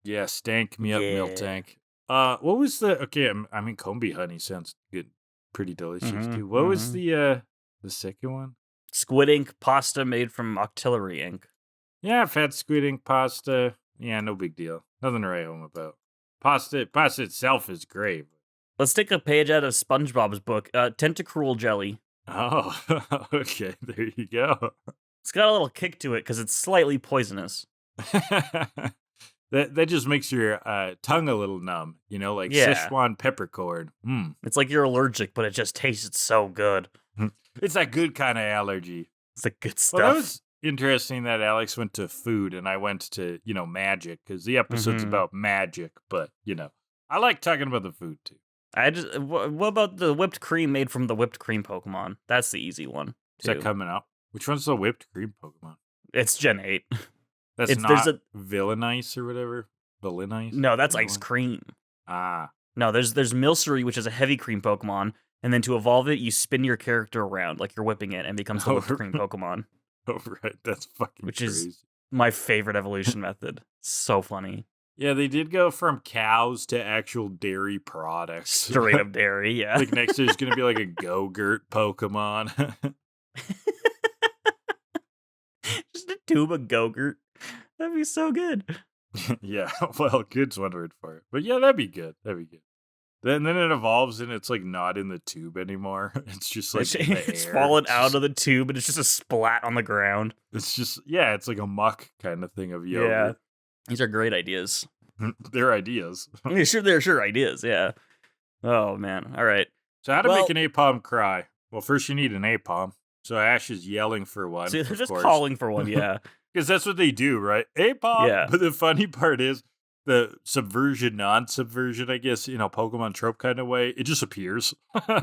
[SPEAKER 1] Yeah, stank me up, Miltank. What was the... Okay, I mean, Combi honey sounds good. Pretty delicious, too. What was the second one?
[SPEAKER 2] Squid ink pasta made from Octillery Inc.
[SPEAKER 1] Yeah, fat squid ink pasta. Yeah, no big deal. Nothing to write home about. Pasta itself is great.
[SPEAKER 2] Let's take a page out of SpongeBob's book. Tentacruel jelly.
[SPEAKER 1] Oh, okay. There you go.
[SPEAKER 2] It's got a little kick to it because it's slightly poisonous.
[SPEAKER 1] That just makes your tongue a little numb, like Szechuan peppercorn.
[SPEAKER 2] It's like you're allergic, but it just tastes so good.
[SPEAKER 1] It's that good kind of allergy.
[SPEAKER 2] It's the good stuff.
[SPEAKER 1] Well, that was interesting that Alex went to food and I went to, magic, because the episode's about magic, but, I like talking about the food, too.
[SPEAKER 2] What about the whipped cream made from the whipped cream Pokemon? That's the easy one.
[SPEAKER 1] Is that coming up? Which one's the whipped cream Pokemon?
[SPEAKER 2] It's Gen 8.
[SPEAKER 1] That's not Villainice or whatever? Villainice?
[SPEAKER 2] No, that's ice cream.
[SPEAKER 1] Ah.
[SPEAKER 2] No, there's Milcery, which is a heavy cream Pokemon, and then to evolve it, you spin your character around like you're whipping it and becomes the whipped cream Pokemon.
[SPEAKER 1] Oh, right. That's fucking
[SPEAKER 2] which
[SPEAKER 1] crazy.
[SPEAKER 2] Is my favorite evolution method. So funny.
[SPEAKER 1] Yeah, they did go from cows to actual dairy products.
[SPEAKER 2] Straight up dairy, yeah.
[SPEAKER 1] Like next there's going to be like a Go-Gurt Pokemon.
[SPEAKER 2] Just a tube of Go-Gurt. That'd be so good.
[SPEAKER 1] Yeah, well, good's one word for it. But yeah, that'd be good. Then it evolves and it's like not in the tube anymore. It's just like
[SPEAKER 2] it's fallen out of the tube and it's just a splat on the ground.
[SPEAKER 1] It's just, it's like a muck kind of thing of yogurt.
[SPEAKER 2] Yeah. These are great ideas.
[SPEAKER 1] They're ideas.
[SPEAKER 2] They're sure ideas, yeah. Oh, man. All right.
[SPEAKER 1] So how to make an Apom cry? Well, first you need an Apom. So Ash is yelling for one.
[SPEAKER 2] See, they're just calling for one, yeah.
[SPEAKER 1] Because that's what they do, right? Apom!
[SPEAKER 2] Yeah.
[SPEAKER 1] But the funny part is, the subversion, non-subversion, I guess, Pokemon trope kind of way, it just appears.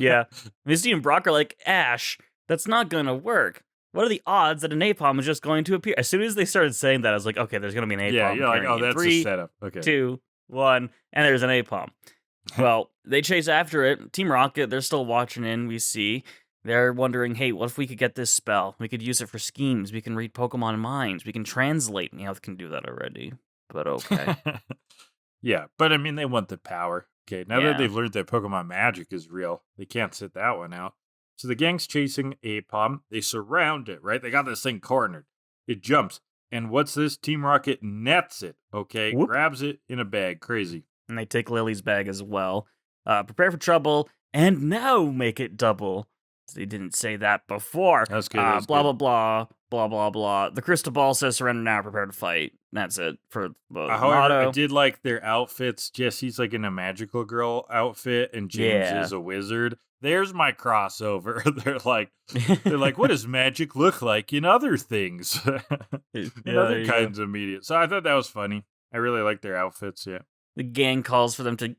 [SPEAKER 2] Yeah. Misty and Brock are like, Ash, that's not going to work. What are the odds that an Apom is just going to appear? As soon as they started saying that, I was like, okay, there's going to be an Apom.
[SPEAKER 1] Yeah, you're like, oh, that's
[SPEAKER 2] 3,
[SPEAKER 1] a setup. Okay.
[SPEAKER 2] 2, 1, and there's an Apom. Well, they chase after it. Team Rocket, they're still watching in, we see. They're wondering, hey, what if we could get this spell? We could use it for schemes. We can read Pokemon minds. We can translate. Meowth can do that already. But okay.
[SPEAKER 1] Yeah, but I mean, they want the power. Okay, now that they've learned that Pokemon magic is real, they can't sit that one out. So the gang's chasing Apom. They surround it, right? They got this thing cornered. It jumps. And what's this? Team Rocket nets it, okay?
[SPEAKER 2] Whoop.
[SPEAKER 1] Grabs it in a bag. Crazy.
[SPEAKER 2] And they take Lily's bag as well. Prepare for trouble, and now make it double. They didn't say that before.
[SPEAKER 1] That's good.
[SPEAKER 2] Blah, blah, blah, blah, blah, blah. The crystal ball says surrender now, prepare to fight. That's it for the motto.
[SPEAKER 1] I did like their outfits. Jessie's like in a magical girl outfit, and James is a wizard. There's my crossover. They're like, what does magic look like in other things? In other kinds of media. So I thought that was funny. I really like their outfits, yeah.
[SPEAKER 2] The gang calls for them to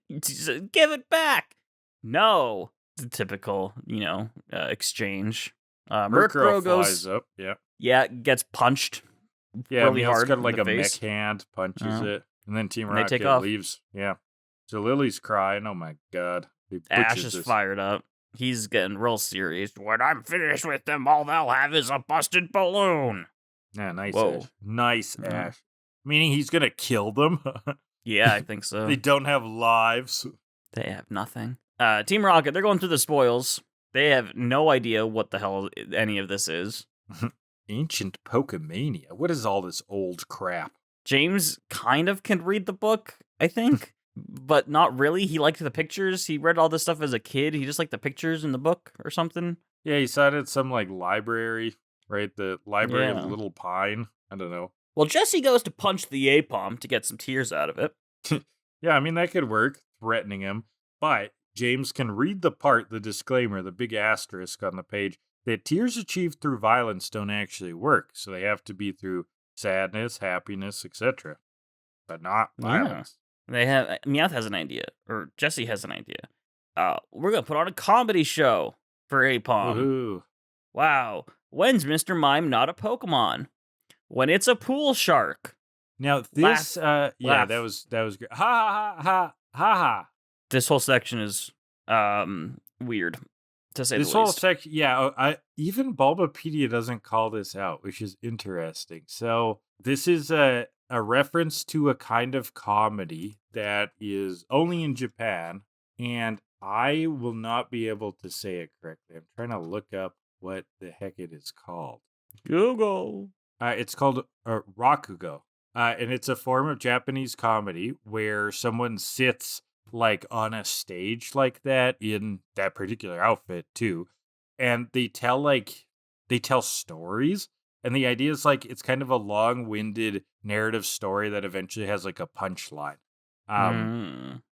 [SPEAKER 2] give it back. No. The typical, exchange.
[SPEAKER 1] Murkrow flies up, yeah.
[SPEAKER 2] Yeah, gets punched.
[SPEAKER 1] Yeah,
[SPEAKER 2] really hard.
[SPEAKER 1] Got like a mech hand, punches it, and then Team Rocket leaves. Yeah. So Lily's crying. Oh my god.
[SPEAKER 2] Ash is fired up. He's getting real serious. When I'm finished with them, all they'll have is a busted balloon.
[SPEAKER 1] Yeah, nice. Ash. Nice Ash. Meaning he's gonna kill them.
[SPEAKER 2] Yeah, I think so.
[SPEAKER 1] They don't have lives.
[SPEAKER 2] They have nothing. Team Rocket, they're going through the spoils. They have no idea what the hell any of this is.
[SPEAKER 1] Ancient Pokémania. What is all this old crap?
[SPEAKER 2] James kind of can read the book, I think, but not really. He liked the pictures. He read all this stuff as a kid. He just liked the pictures in the book or something.
[SPEAKER 1] Yeah, he cited some like library, right? The Library of Little Pine. I don't know.
[SPEAKER 2] Well, Jessie goes to punch the A-Palm to get some tears out of it.
[SPEAKER 1] Yeah, I mean, that could work, threatening him. But James can read the disclaimer, the big asterisk on the page, that tears achieved through violence don't actually work. So they have to be through sadness, happiness, etc. But not violence.
[SPEAKER 2] Meowth has an idea, or Jessie has an idea. We're going to put on a comedy show for A-Palm.
[SPEAKER 1] Woohoo.
[SPEAKER 2] Wow. When's Mr. Mime not a Pokemon? When it's a pool shark.
[SPEAKER 1] Now this, that was great. Ha ha ha ha ha ha.
[SPEAKER 2] This whole section is weird, to say the least.
[SPEAKER 1] This whole section, even Bulbapedia doesn't call this out, which is interesting. So this is a reference to a kind of comedy that is only in Japan, and I will not be able to say it correctly. I'm trying to look up what the heck it is called.
[SPEAKER 2] Google.
[SPEAKER 1] It's called Rakugo, and it's a form of Japanese comedy where someone sits like on a stage like that in that particular outfit too, and they tell stories, and the idea is like it's kind of a long-winded narrative story that eventually has like a punchline.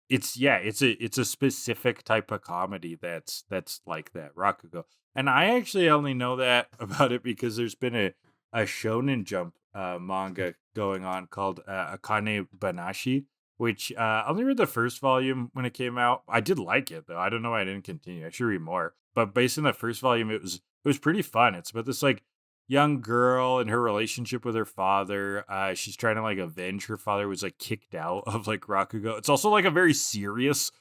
[SPEAKER 1] It's a specific type of comedy that's like that, Rakugo. And I actually only know that about it because there's been a Shonen Jump manga going on called Akane Banashi, which I only read the first volume when it came out. I did like it though. I don't know why I didn't continue. I should read more. But based on the first volume, it was pretty fun. It's about this like young girl and her relationship with her father. She's trying to like avenge her father who was like kicked out of like Rakugo. It's also like a very serious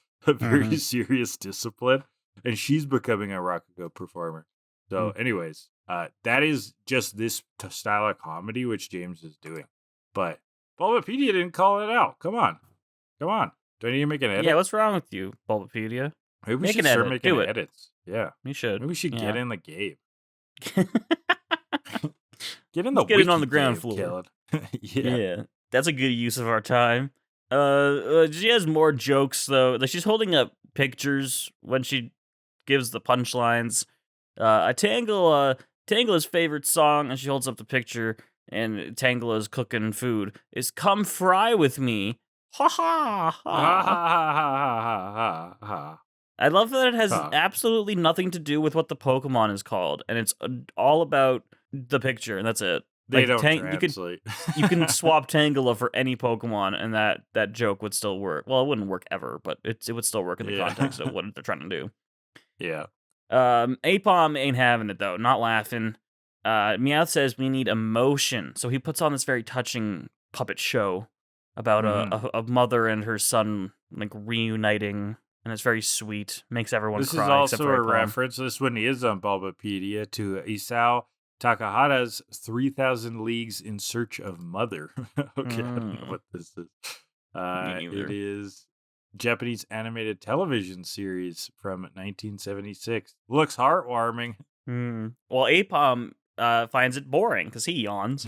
[SPEAKER 1] discipline, and she's becoming a Rakugo performer. So, anyways, that is just this style of comedy which James is doing. But Bulbapedia didn't call it out. Come on. Do I need to make an edit?
[SPEAKER 2] Yeah, what's wrong with you, Bulbapedia?
[SPEAKER 1] Maybe we should start making edits. Yeah.
[SPEAKER 2] You should.
[SPEAKER 1] Maybe we should get in the game. Get in
[SPEAKER 2] on the ground floor. Yeah. That's a good use of our time. She has more jokes, though. Like, she's holding up pictures when she gives the punchlines. Tangela's favorite song, and she holds up the picture, and Tangela's cooking food, is "Come Fry With Me." Ha ha ha ha ha ha ha ha. I love that it has absolutely nothing to do with what the Pokemon is called, and it's all about the picture, and that's it.
[SPEAKER 1] They don't translate.
[SPEAKER 2] You can swap Tangela for any Pokemon, and that joke would still work. Well, it wouldn't work ever, but it would still work in the context of what they're trying to do.
[SPEAKER 1] Yeah.
[SPEAKER 2] A-Palm ain't having it, though. Not laughing. Meowth says we need emotion, so he puts on this very touching puppet show about a mother and her son like reuniting, and it's very sweet. Makes everyone cry.
[SPEAKER 1] This is also a reference. This one is on Bulbapedia to Isao Takahata's 3,000 Leagues in Search of Mother. Okay, I don't know what this is. It is Japanese animated television series from 1976. Looks heartwarming.
[SPEAKER 2] Well, A-Palm finds it boring because he yawns.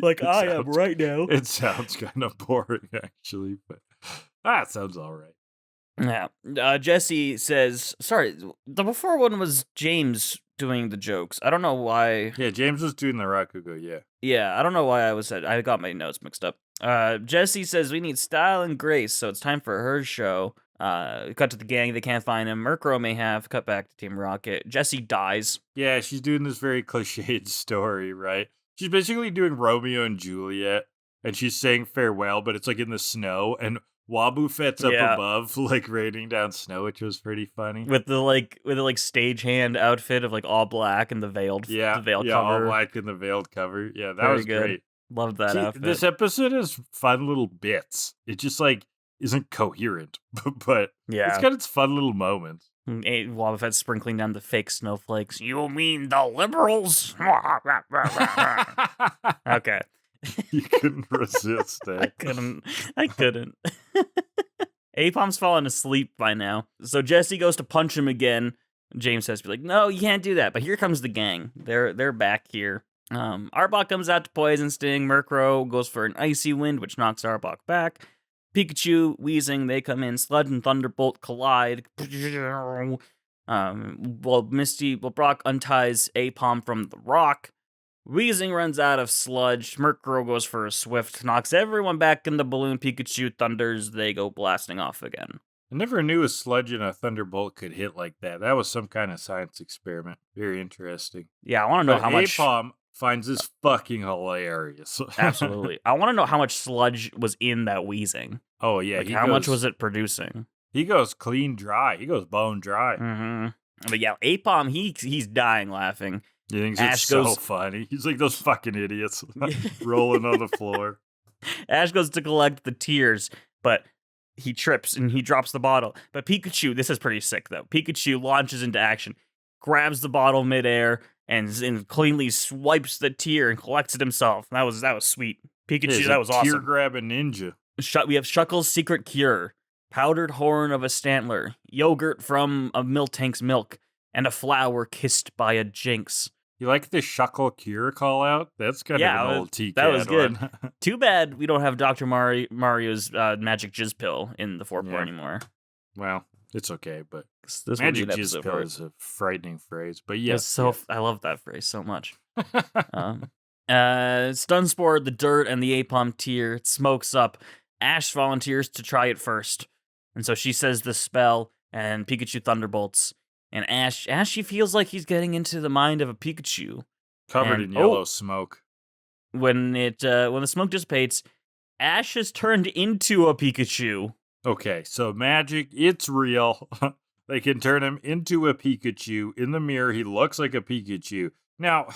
[SPEAKER 2] Like I am right now.
[SPEAKER 1] It sounds kind of boring, actually, but that sounds all right.
[SPEAKER 2] Yeah. Jesse says, sorry, the before one was James doing the jokes. I don't know why.
[SPEAKER 1] Yeah, James was doing the Rakugo, yeah.
[SPEAKER 2] Yeah, I don't know why I got my notes mixed up. Jesse says we need style and grace, so it's time for her show. Cut to the gang, they can't find him. Murkrow may have. Cut back to Team Rocket. Jesse dies.
[SPEAKER 1] Yeah, she's doing this very cliched story, right? She's basically doing Romeo and Juliet, and she's saying farewell, but it's like in the snow, and Wobbuffet's up above, like raining down snow, which was pretty funny.
[SPEAKER 2] With the stagehand outfit of like all black and the veiled cover.
[SPEAKER 1] All black and the veiled cover. Yeah, that was good. Great.
[SPEAKER 2] Loved that outfit.
[SPEAKER 1] This episode has fun little bits. It just like isn't coherent, but it's got its fun little moments.
[SPEAKER 2] Wobbuffet sprinkling down the fake snowflakes. You mean the liberals? Okay.
[SPEAKER 1] You couldn't resist it.
[SPEAKER 2] I couldn't. Apom's fallen asleep by now. So Jesse goes to punch him again. James says, "Be like, no, you can't do that." But here comes the gang. They're back here. Arbok comes out to Poison Sting. Murkrow goes for an Icy Wind, which knocks Arbok back. Pikachu, Weezing, they come in. Sludge and Thunderbolt collide. Brock unties Apom from the rock. Weezing runs out of Sludge. Murkrow goes for a Swift, knocks everyone back in the balloon. Pikachu thunders. They go blasting off again.
[SPEAKER 1] I never knew a Sludge and a Thunderbolt could hit like that. That was some kind of science experiment. Very interesting.
[SPEAKER 2] Yeah, I want to know how much...
[SPEAKER 1] Apom finds this fucking hilarious.
[SPEAKER 2] Absolutely. I want to know how much Sludge was in that Weezing.
[SPEAKER 1] Oh, yeah.
[SPEAKER 2] Like, how much was it producing?
[SPEAKER 1] He goes clean dry. He goes bone dry.
[SPEAKER 2] Mm-hmm. But yeah, Apom, he's dying laughing.
[SPEAKER 1] He thinks it's so funny. He's like those fucking idiots rolling on the floor.
[SPEAKER 2] Ash goes to collect the tears, but he trips and he drops the bottle. But Pikachu, this is pretty sick though. Pikachu launches into action, grabs the bottle midair, and cleanly swipes the tear and collects it himself. That was sweet. Pikachu, that was awesome.
[SPEAKER 1] Tear grabbing ninja.
[SPEAKER 2] We have Shuckle's Secret Cure, powdered horn of a Stantler, yogurt from a Miltank's milk, and a flower kissed by a Jinx.
[SPEAKER 1] You like the Shuckle Cure call out? That's kind of an old TKAD.
[SPEAKER 2] That was good. Too bad we don't have Dr. Mario's magic jizz pill in the 4-4 anymore.
[SPEAKER 1] Well, it's okay, but this magic jizz pill is a frightening phrase. But yes,
[SPEAKER 2] I love that phrase so much. Stunspore, the dirt, and the Apom tear. It smokes up. Ash volunteers to try it first. And so she says the spell, and Pikachu thunderbolts. And Ash, he feels like he's getting into the mind of a Pikachu.
[SPEAKER 1] Covered in yellow smoke.
[SPEAKER 2] When the smoke dissipates, Ash has turned into a Pikachu.
[SPEAKER 1] Okay, so magic, it's real. They can turn him into a Pikachu. In the mirror, he looks like a Pikachu. Now,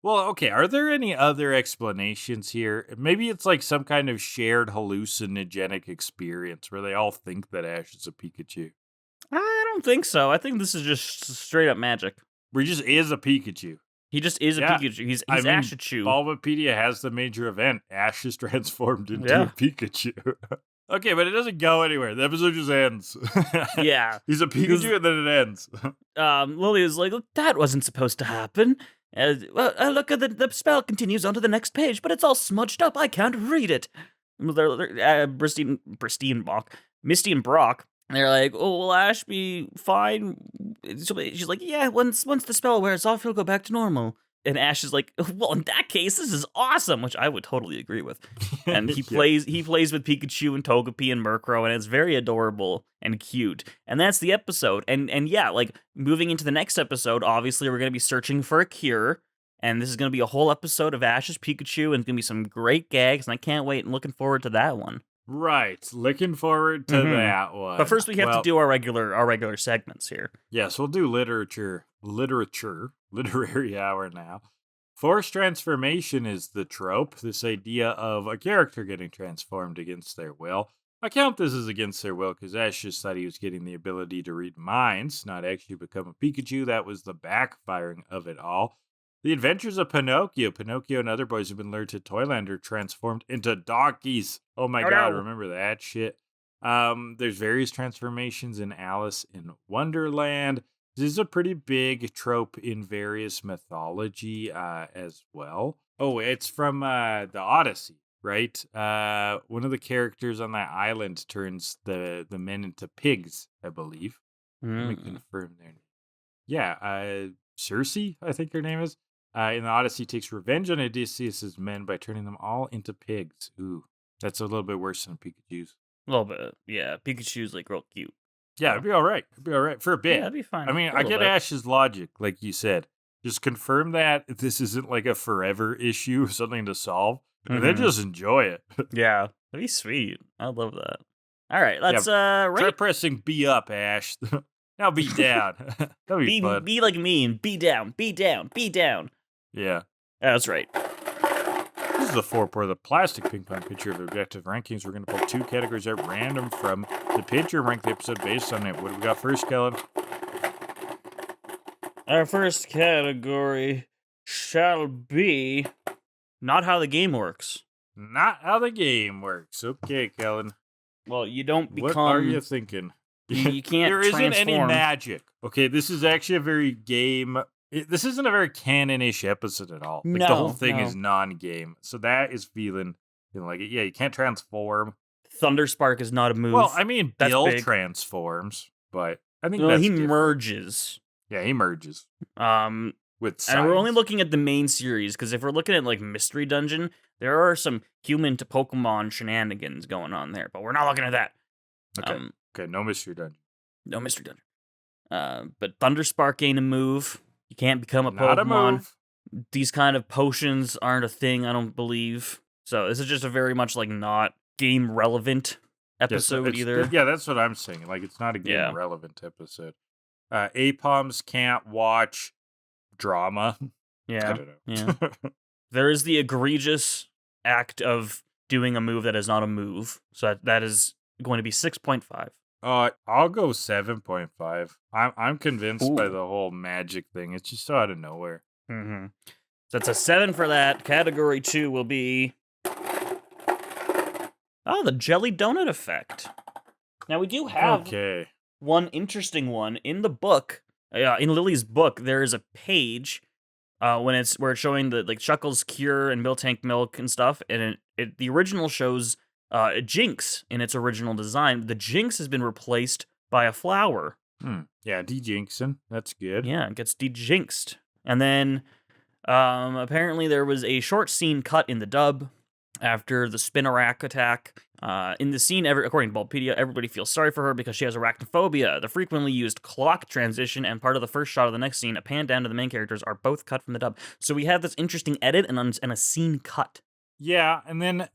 [SPEAKER 1] well, okay, are there any other explanations here? Maybe it's like some kind of shared hallucinogenic experience where they all think that Ash is a Pikachu.
[SPEAKER 2] I don't think so. I think this is just straight up magic.
[SPEAKER 1] Where he just is a Pikachu.
[SPEAKER 2] He just is a Pikachu. He's Ashachu.
[SPEAKER 1] Bulbapedia has the major event. Ash is transformed into a Pikachu. Okay, but it doesn't go anywhere. The episode just ends.
[SPEAKER 2] Yeah.
[SPEAKER 1] He's a Pikachu and then it ends.
[SPEAKER 2] Lily is like, look, that wasn't supposed to happen. Look, the spell continues onto the next page, but it's all smudged up. I can't read it. Misty and Brock, they're like, oh, will Ash be fine? She's like, yeah, once the spell wears off, he'll go back to normal. And Ash is like, well, in that case, this is awesome, which I would totally agree with. And he plays with Pikachu and Togepi and Murkrow, and it's very adorable and cute. And that's the episode. And yeah, like, moving into the next episode, obviously we're going to be searching for a cure. And this is going to be a whole episode of Ash's Pikachu, and it's going to be some great gags, and I can't wait and looking forward to that one.
[SPEAKER 1] Right, looking forward to that one.
[SPEAKER 2] But first we have to do our regular segments here.
[SPEAKER 1] Yes, we'll do literary hour now. Forced transformation is the trope, this idea of a character getting transformed against their will. I count this as against their will because Ash just thought he was getting the ability to read minds, not actually become a Pikachu. That was the backfiring of it all. The Adventures of Pinocchio. Pinocchio and other boys have been lured to Toyland are transformed into donkeys. Oh my god, remember that shit. There's various transformations in Alice in Wonderland. This is a pretty big trope in various mythology as well. Oh, it's from the Odyssey, right? One of the characters on that island turns the men into pigs, I believe. Let me confirm their name. Yeah, Circe, I think her name is. In the Odyssey, takes revenge on Odysseus' men by turning them all into pigs. Ooh, that's a little bit worse than Pikachu's.
[SPEAKER 2] A little bit, yeah. Pikachu's like real cute.
[SPEAKER 1] Yeah, it'd be all right. It'd be all right for a bit.
[SPEAKER 2] Yeah, it'd be fine.
[SPEAKER 1] I mean, I get Ash's logic, like you said. Just confirm that this isn't like a forever issue, something to solve, and then just enjoy it.
[SPEAKER 2] Yeah, that'd be sweet. I love that. All right, let's rate.
[SPEAKER 1] Try pressing B up, Ash. Now be down. That'd be fun.
[SPEAKER 2] Be like me and be down, be down, be down.
[SPEAKER 1] Yeah.
[SPEAKER 2] That's right.
[SPEAKER 1] This is the 4-part of the plastic ping pong pitcher of objective rankings. We're going to pull 2 categories at random from the pitcher and rank the episode based on it. What do we got first, Kellan?
[SPEAKER 2] Our first category shall be not how the game works.
[SPEAKER 1] Not how the game works. Okay, Kellan.
[SPEAKER 2] Well, you don't become...
[SPEAKER 1] What are you thinking?
[SPEAKER 2] You can't
[SPEAKER 1] There isn't any magic. Okay, this is actually a very game... This isn't a very canon-ish episode at all. Like, the whole thing is non-game. So that is feeling like it. Yeah, you can't transform.
[SPEAKER 2] Thunderspark is not a move.
[SPEAKER 1] Well, I mean, Bill transforms, but I think
[SPEAKER 2] he merges.
[SPEAKER 1] Yeah, he merges. With science.
[SPEAKER 2] And we're only looking at the main series, because if we're looking at, like, Mystery Dungeon, there are some human to Pokemon shenanigans going on there, but we're not looking at that.
[SPEAKER 1] Okay, no Mystery Dungeon.
[SPEAKER 2] No Mystery Dungeon. But Thunderspark ain't a move. You can't become a Pokemon.
[SPEAKER 1] Not a move.
[SPEAKER 2] These kind of potions aren't a thing, I don't believe. So this is just a very much, like, not game-relevant episode either.
[SPEAKER 1] Yeah, that's what I'm saying. Like, it's not a game-relevant episode. APOMs can't watch drama.
[SPEAKER 2] Yeah.
[SPEAKER 1] I don't know.
[SPEAKER 2] Yeah. There is the egregious act of doing a move that is not a move. So that is going to be 6.5.
[SPEAKER 1] I'll go 7.5. I'm convinced by the whole magic thing. It's just so out of nowhere.
[SPEAKER 2] Mm-hmm. So it's a 7 for that. Category 2 will be... Oh, the jelly donut effect. Now, we do have one interesting one. In the book, in Lily's book, there is a page where it's showing the, like, Chuckles Cure and Miltank Milk and stuff, and the original shows a Jinx in its original design. The Jinx has been replaced by a flower.
[SPEAKER 1] Yeah, de-jinxing. That's good.
[SPEAKER 2] Yeah, it gets de-jinxed. And then, apparently there was a short scene cut in the dub after the Spinarak attack. In the scene, according to Bulbapedia, everybody feels sorry for her because she has arachnophobia. The frequently used clock transition and part of the first shot of the next scene, a pan down to the main characters, are both cut from the dub. So we have this interesting edit and a scene cut.
[SPEAKER 1] Yeah, and then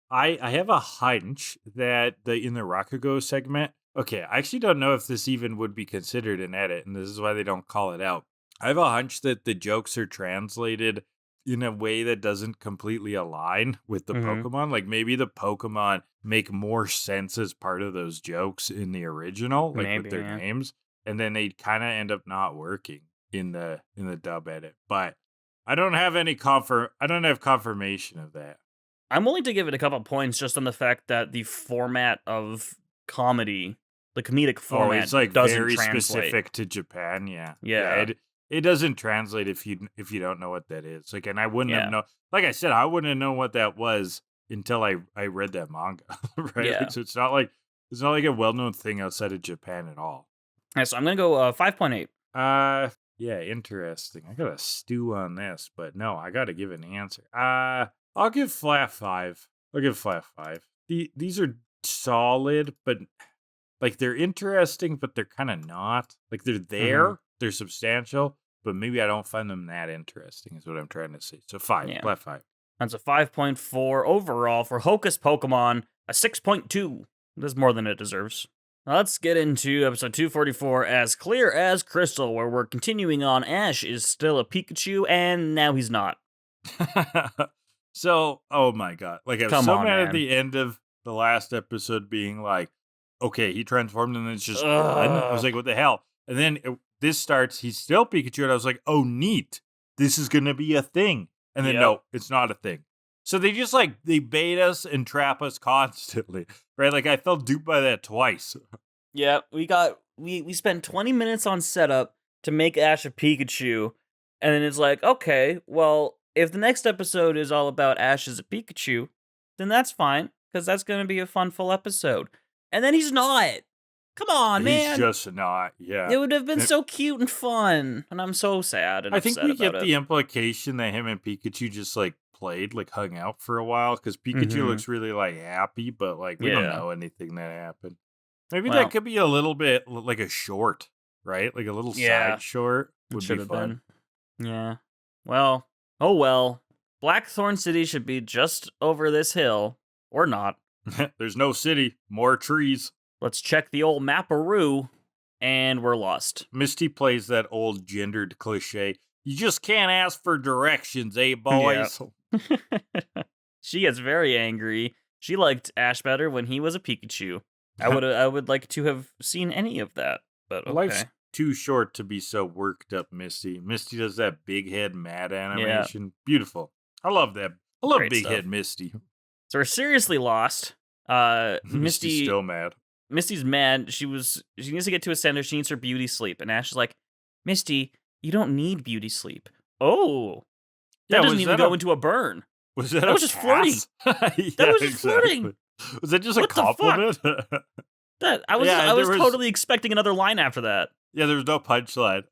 [SPEAKER 1] I have a hunch that in the Rakugo segment, okay, I actually don't know if this even would be considered an edit, and this is why they don't call it out. I have a hunch that the jokes are translated in a way that doesn't completely align with the Pokemon. Like, maybe the Pokemon make more sense as part of those jokes in the original, like with their names, and then they kind of end up not working in the dub edit. But I don't have confirmation of that.
[SPEAKER 2] I'm willing to give it a couple points just on the fact that the format of comedy, the comedic format,
[SPEAKER 1] it's like
[SPEAKER 2] doesn't
[SPEAKER 1] very
[SPEAKER 2] translate.
[SPEAKER 1] Specific to Japan.
[SPEAKER 2] Yeah.
[SPEAKER 1] It doesn't translate if you don't know what that is. Like, and I wouldn't have known. Like I said, I wouldn't have known what that was until I read that manga. Right.
[SPEAKER 2] Yeah.
[SPEAKER 1] Like, so it's not like a well-known thing outside of Japan at all.
[SPEAKER 2] Yeah, so I'm gonna go 5.8.
[SPEAKER 1] Yeah, interesting. I got to stew on this, but no, I got to give an answer. I'll give flat 5. These are solid, but like they're interesting, but they're kind of not. Like they're there, they're substantial, but maybe I don't find them that interesting. Is what I'm trying to say. So 5, flat 5.
[SPEAKER 2] That's a 5.4 overall for Hocus Pokemon. A 6.2. That's more than it deserves. Now let's get into episode 244, As Clear as Crystal, where we're continuing on. Ash is still a Pikachu, and now he's not.
[SPEAKER 1] So, oh my god. Like, I was mad at the end of the last episode being like, okay, he transformed and then it's just done. I was like, what the hell? And then this starts, he's still Pikachu, and I was like, oh, neat. This is going to be a thing. And then, no, it's not a thing. So they just, like, they bait us and trap us constantly, right? Like, I felt duped by that twice.
[SPEAKER 2] Yeah, we spent 20 minutes on setup to make Ash a Pikachu, and then it's like, okay, well, if the next episode is all about Ash as a Pikachu, then that's fine, because that's going to be a fun, full episode. And then he's not. Come on, man.
[SPEAKER 1] He's just not, yeah.
[SPEAKER 2] It would have been so cute and fun, and I'm so sad and upset about it.
[SPEAKER 1] I think we get the implication that him and Pikachu just, like, played, like, hung out for a while, because Pikachu looks really, like, happy, but, like, we don't know anything that happened. Maybe that could be a little bit like a short, right? Like a little side short would be fun.
[SPEAKER 2] Yeah. Well, oh well. Blackthorn City should be just over this hill, or not.
[SPEAKER 1] There's no city, more trees.
[SPEAKER 2] Let's check the old map-a-roo, and we're lost.
[SPEAKER 1] Misty plays that old gendered cliche. You just can't ask for directions, eh, boys?
[SPEAKER 2] Yeah. She gets very angry. She liked Ash better when he was a Pikachu. I would like to have seen any of that, but okay.
[SPEAKER 1] Life's too short to be so worked up, Misty. Misty does that big head mad animation. Yeah. Beautiful. I love that. I love big head Misty.
[SPEAKER 2] So we're seriously lost.
[SPEAKER 1] Misty's still mad.
[SPEAKER 2] Misty's mad. She needs to get to a center. She needs her beauty sleep. And Ash is like, Misty, you don't need beauty sleep. Oh. That doesn't even go into a burn.
[SPEAKER 1] Was that
[SPEAKER 2] was just flirting. That was just flirting.
[SPEAKER 1] Was that just a compliment?
[SPEAKER 2] I was totally expecting another line after that.
[SPEAKER 1] Yeah, there was no punchline.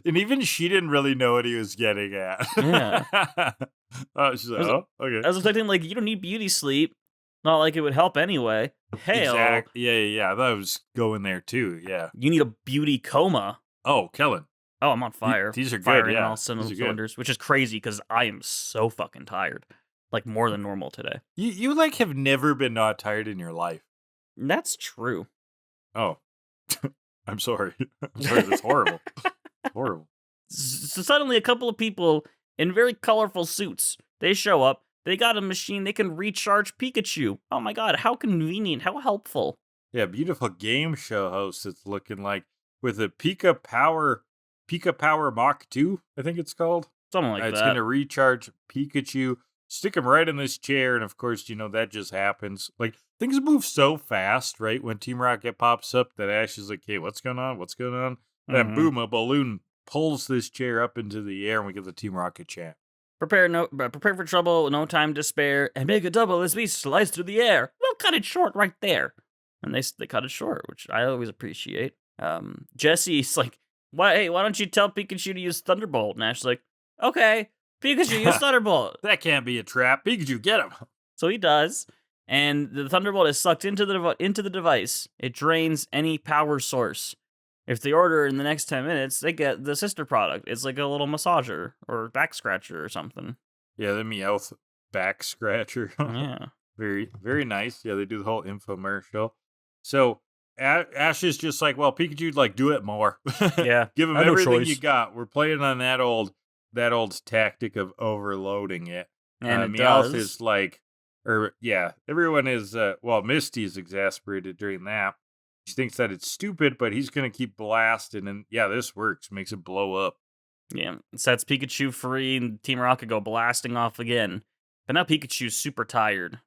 [SPEAKER 1] And even she didn't really know what he was getting at.
[SPEAKER 2] Yeah.
[SPEAKER 1] She's like, okay.
[SPEAKER 2] I was expecting, like, you don't need beauty sleep. Not like it would help anyway. Hell.
[SPEAKER 1] Exactly. Yeah. I thought I was going there too. Yeah.
[SPEAKER 2] You need a beauty coma.
[SPEAKER 1] Oh, Kellan.
[SPEAKER 2] Oh, I'm on fire.
[SPEAKER 1] These are
[SPEAKER 2] Firing
[SPEAKER 1] good, yeah.
[SPEAKER 2] All cylinders, which is crazy because I am so fucking tired. Like, more than normal today.
[SPEAKER 1] You like, have never been not tired in your life.
[SPEAKER 2] That's true.
[SPEAKER 1] Oh. I'm sorry. I'm sorry, that's horrible. Horrible.
[SPEAKER 2] So suddenly a couple of people in very colorful suits, they show up. They got a machine. They can recharge Pikachu. Oh my god, how convenient. How helpful.
[SPEAKER 1] Yeah, beautiful game show host it's looking like. With a Pika Power Mach 2, I think it's called.
[SPEAKER 2] Something like that.
[SPEAKER 1] It's going to recharge Pikachu, stick him right in this chair, and of course, that just happens. Like, things move so fast, right? When Team Rocket pops up, that Ash is like, hey, what's going on? What's going on? Then boom, a balloon pulls this chair up into the air, and we get the Team Rocket chant.
[SPEAKER 2] Prepare for trouble, no time to spare, and make a double as we slice through the air. We'll cut it short right there. And they cut it short, which I always appreciate. Jessie's like, why don't you tell Pikachu to use Thunderbolt? And Ash's like, okay, Pikachu, use Thunderbolt.
[SPEAKER 1] That can't be a trap. Pikachu, get him.
[SPEAKER 2] So he does, and the Thunderbolt is sucked into the device. It drains any power source. If they order in the next 10 minutes, they get the sister product. It's like a little massager or back scratcher or something.
[SPEAKER 1] Yeah, the Meowth back scratcher.
[SPEAKER 2] Yeah.
[SPEAKER 1] Very, very nice. Yeah, they do the whole infomercial. So Ash is just like, well, Pikachu, like, do it more.
[SPEAKER 2] Yeah.
[SPEAKER 1] Give him everything you got. We're playing on that old tactic of overloading it.
[SPEAKER 2] And
[SPEAKER 1] Meowth is like, everyone is, Misty is exasperated during that. She thinks that it's stupid, but he's going to keep blasting, and this works. Makes it blow up.
[SPEAKER 2] Yeah, it sets Pikachu free, and Team Rocket go blasting off again. But now Pikachu's super tired,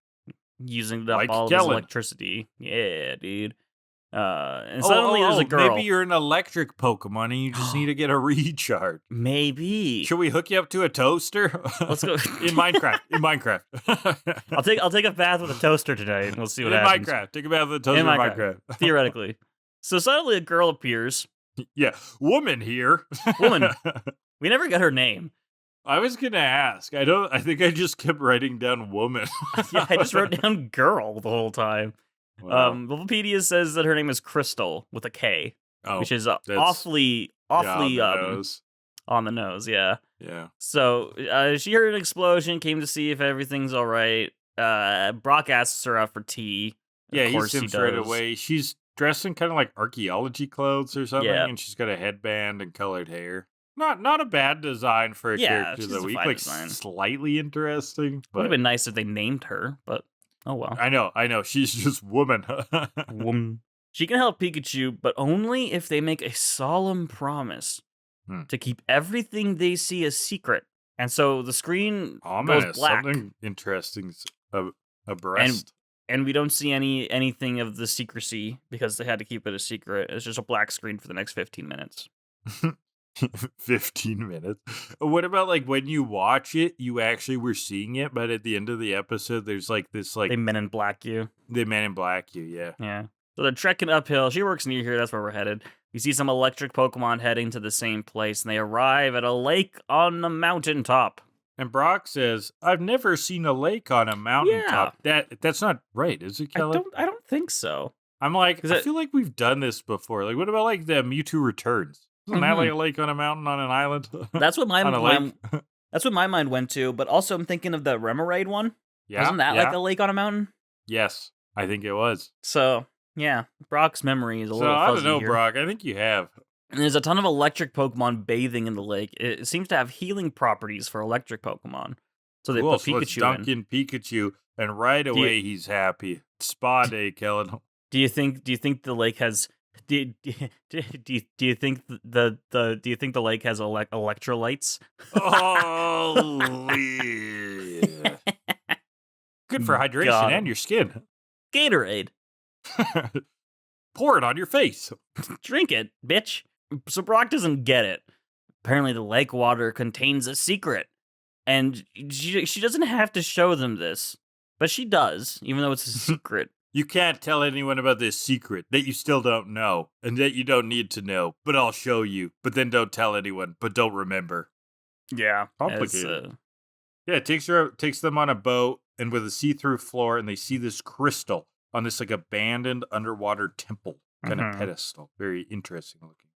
[SPEAKER 2] using up all of his electricity. Yeah, dude. And suddenly there's a girl.
[SPEAKER 1] Maybe you're an electric Pokemon, and you just need to get a recharge.
[SPEAKER 2] Maybe.
[SPEAKER 1] Should we hook you up to a toaster?
[SPEAKER 2] Let's go.
[SPEAKER 1] In Minecraft.
[SPEAKER 2] I'll take a bath with a toaster today, and we'll see what happens.
[SPEAKER 1] In Minecraft. Take a bath with a toaster in Minecraft.
[SPEAKER 2] Theoretically. So suddenly a girl appears.
[SPEAKER 1] Yeah. Woman here.
[SPEAKER 2] Woman. We never got her name.
[SPEAKER 1] I was going to ask. I think I just kept writing down woman.
[SPEAKER 2] Yeah, I just wrote down girl the whole time. Wow. Bulbapedia says that her name is Crystal with a K, which is awfully on the nose. Yeah.
[SPEAKER 1] Yeah.
[SPEAKER 2] So she heard an explosion, came to see if everything's all right. Brock asks her out for tea.
[SPEAKER 1] Yeah, he seems right away. She's dressed in kind of like archaeology clothes or something, and she's got a headband and colored hair. Not a bad design for a character of the week. Like, slightly interesting. But
[SPEAKER 2] would have been nice if they named her, but oh well.
[SPEAKER 1] I know. She's just woman.
[SPEAKER 2] Woman. She can help Pikachu, but only if they make a solemn promise to keep everything they see a secret. And so the screen goes black.
[SPEAKER 1] Something interesting. A breast.
[SPEAKER 2] And we don't see anything of the secrecy because they had to keep it a secret. It's just a black screen for the next 15 minutes.
[SPEAKER 1] 15 minutes. What about like when you watch it, you actually were seeing it, but at the end of the episode, there's like this like
[SPEAKER 2] they Men in Black you.
[SPEAKER 1] They Men in Black you, yeah.
[SPEAKER 2] Yeah. So they're trekking uphill. She works near here. That's where we're headed. You see some electric Pokemon heading to the same place, and they arrive at a lake on the mountaintop.
[SPEAKER 1] And Brock says, "I've never seen a lake on a mountaintop." That's not right, is it, Kellan?
[SPEAKER 2] I don't think so.
[SPEAKER 1] I'm like, I feel like we've done this before. Like, what about like the Mewtwo Returns? Isn't that like a lake on a mountain on an island?
[SPEAKER 2] That's what my mind went to. But also, I'm thinking of the Remoraid one.
[SPEAKER 1] Yeah,
[SPEAKER 2] wasn't that like a lake on a mountain?
[SPEAKER 1] Yes, I think it was.
[SPEAKER 2] So yeah, Brock's memory is a little fuzzy
[SPEAKER 1] I don't know,
[SPEAKER 2] here.
[SPEAKER 1] Brock. I think you have.
[SPEAKER 2] And there's a ton of electric Pokemon bathing in the lake. It seems to have healing properties for electric Pokemon. So they put Pikachu
[SPEAKER 1] let's dunk in Pikachu, and right away he's happy. Spa day, Kellan.
[SPEAKER 2] Do you think the lake has? Do you think the lake has electrolytes?
[SPEAKER 1] Oh, yeah. Good for hydration and your skin.
[SPEAKER 2] Gatorade.
[SPEAKER 1] Pour it on your face.
[SPEAKER 2] Drink it, bitch. So Brock doesn't get it. Apparently, the lake water contains a secret, and she doesn't have to show them this, but she does, even though it's a secret.
[SPEAKER 1] You can't tell anyone about this secret that you still don't know, and that you don't need to know, but I'll show you. But then don't tell anyone, but don't remember.
[SPEAKER 2] Yeah.
[SPEAKER 1] Complicated. Yeah, it takes them on a boat, and with a see-through floor, and they see this crystal on this like abandoned underwater temple kind of pedestal. Very interesting looking.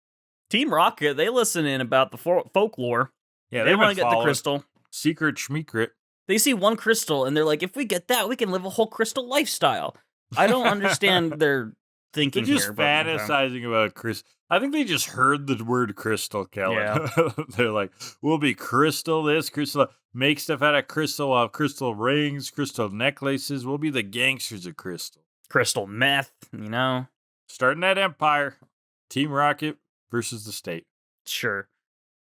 [SPEAKER 2] Team Rocket, they listen in about the folklore.
[SPEAKER 1] Yeah,
[SPEAKER 2] they want to get the crystal.
[SPEAKER 1] Secret schmeekret.
[SPEAKER 2] They see one crystal, and they're like, if we get that, we can live a whole crystal lifestyle. I don't understand their thinking
[SPEAKER 1] here. They're just
[SPEAKER 2] fantasizing
[SPEAKER 1] about crystal. I think they just heard the word crystal, Kellan. Yeah. They're like, we'll be crystal this, crystal make stuff out of crystal. We'll have crystal rings, crystal necklaces. We'll be the gangsters of crystal.
[SPEAKER 2] Crystal meth, you know?
[SPEAKER 1] Starting that empire. Team Rocket versus the state.
[SPEAKER 2] Sure.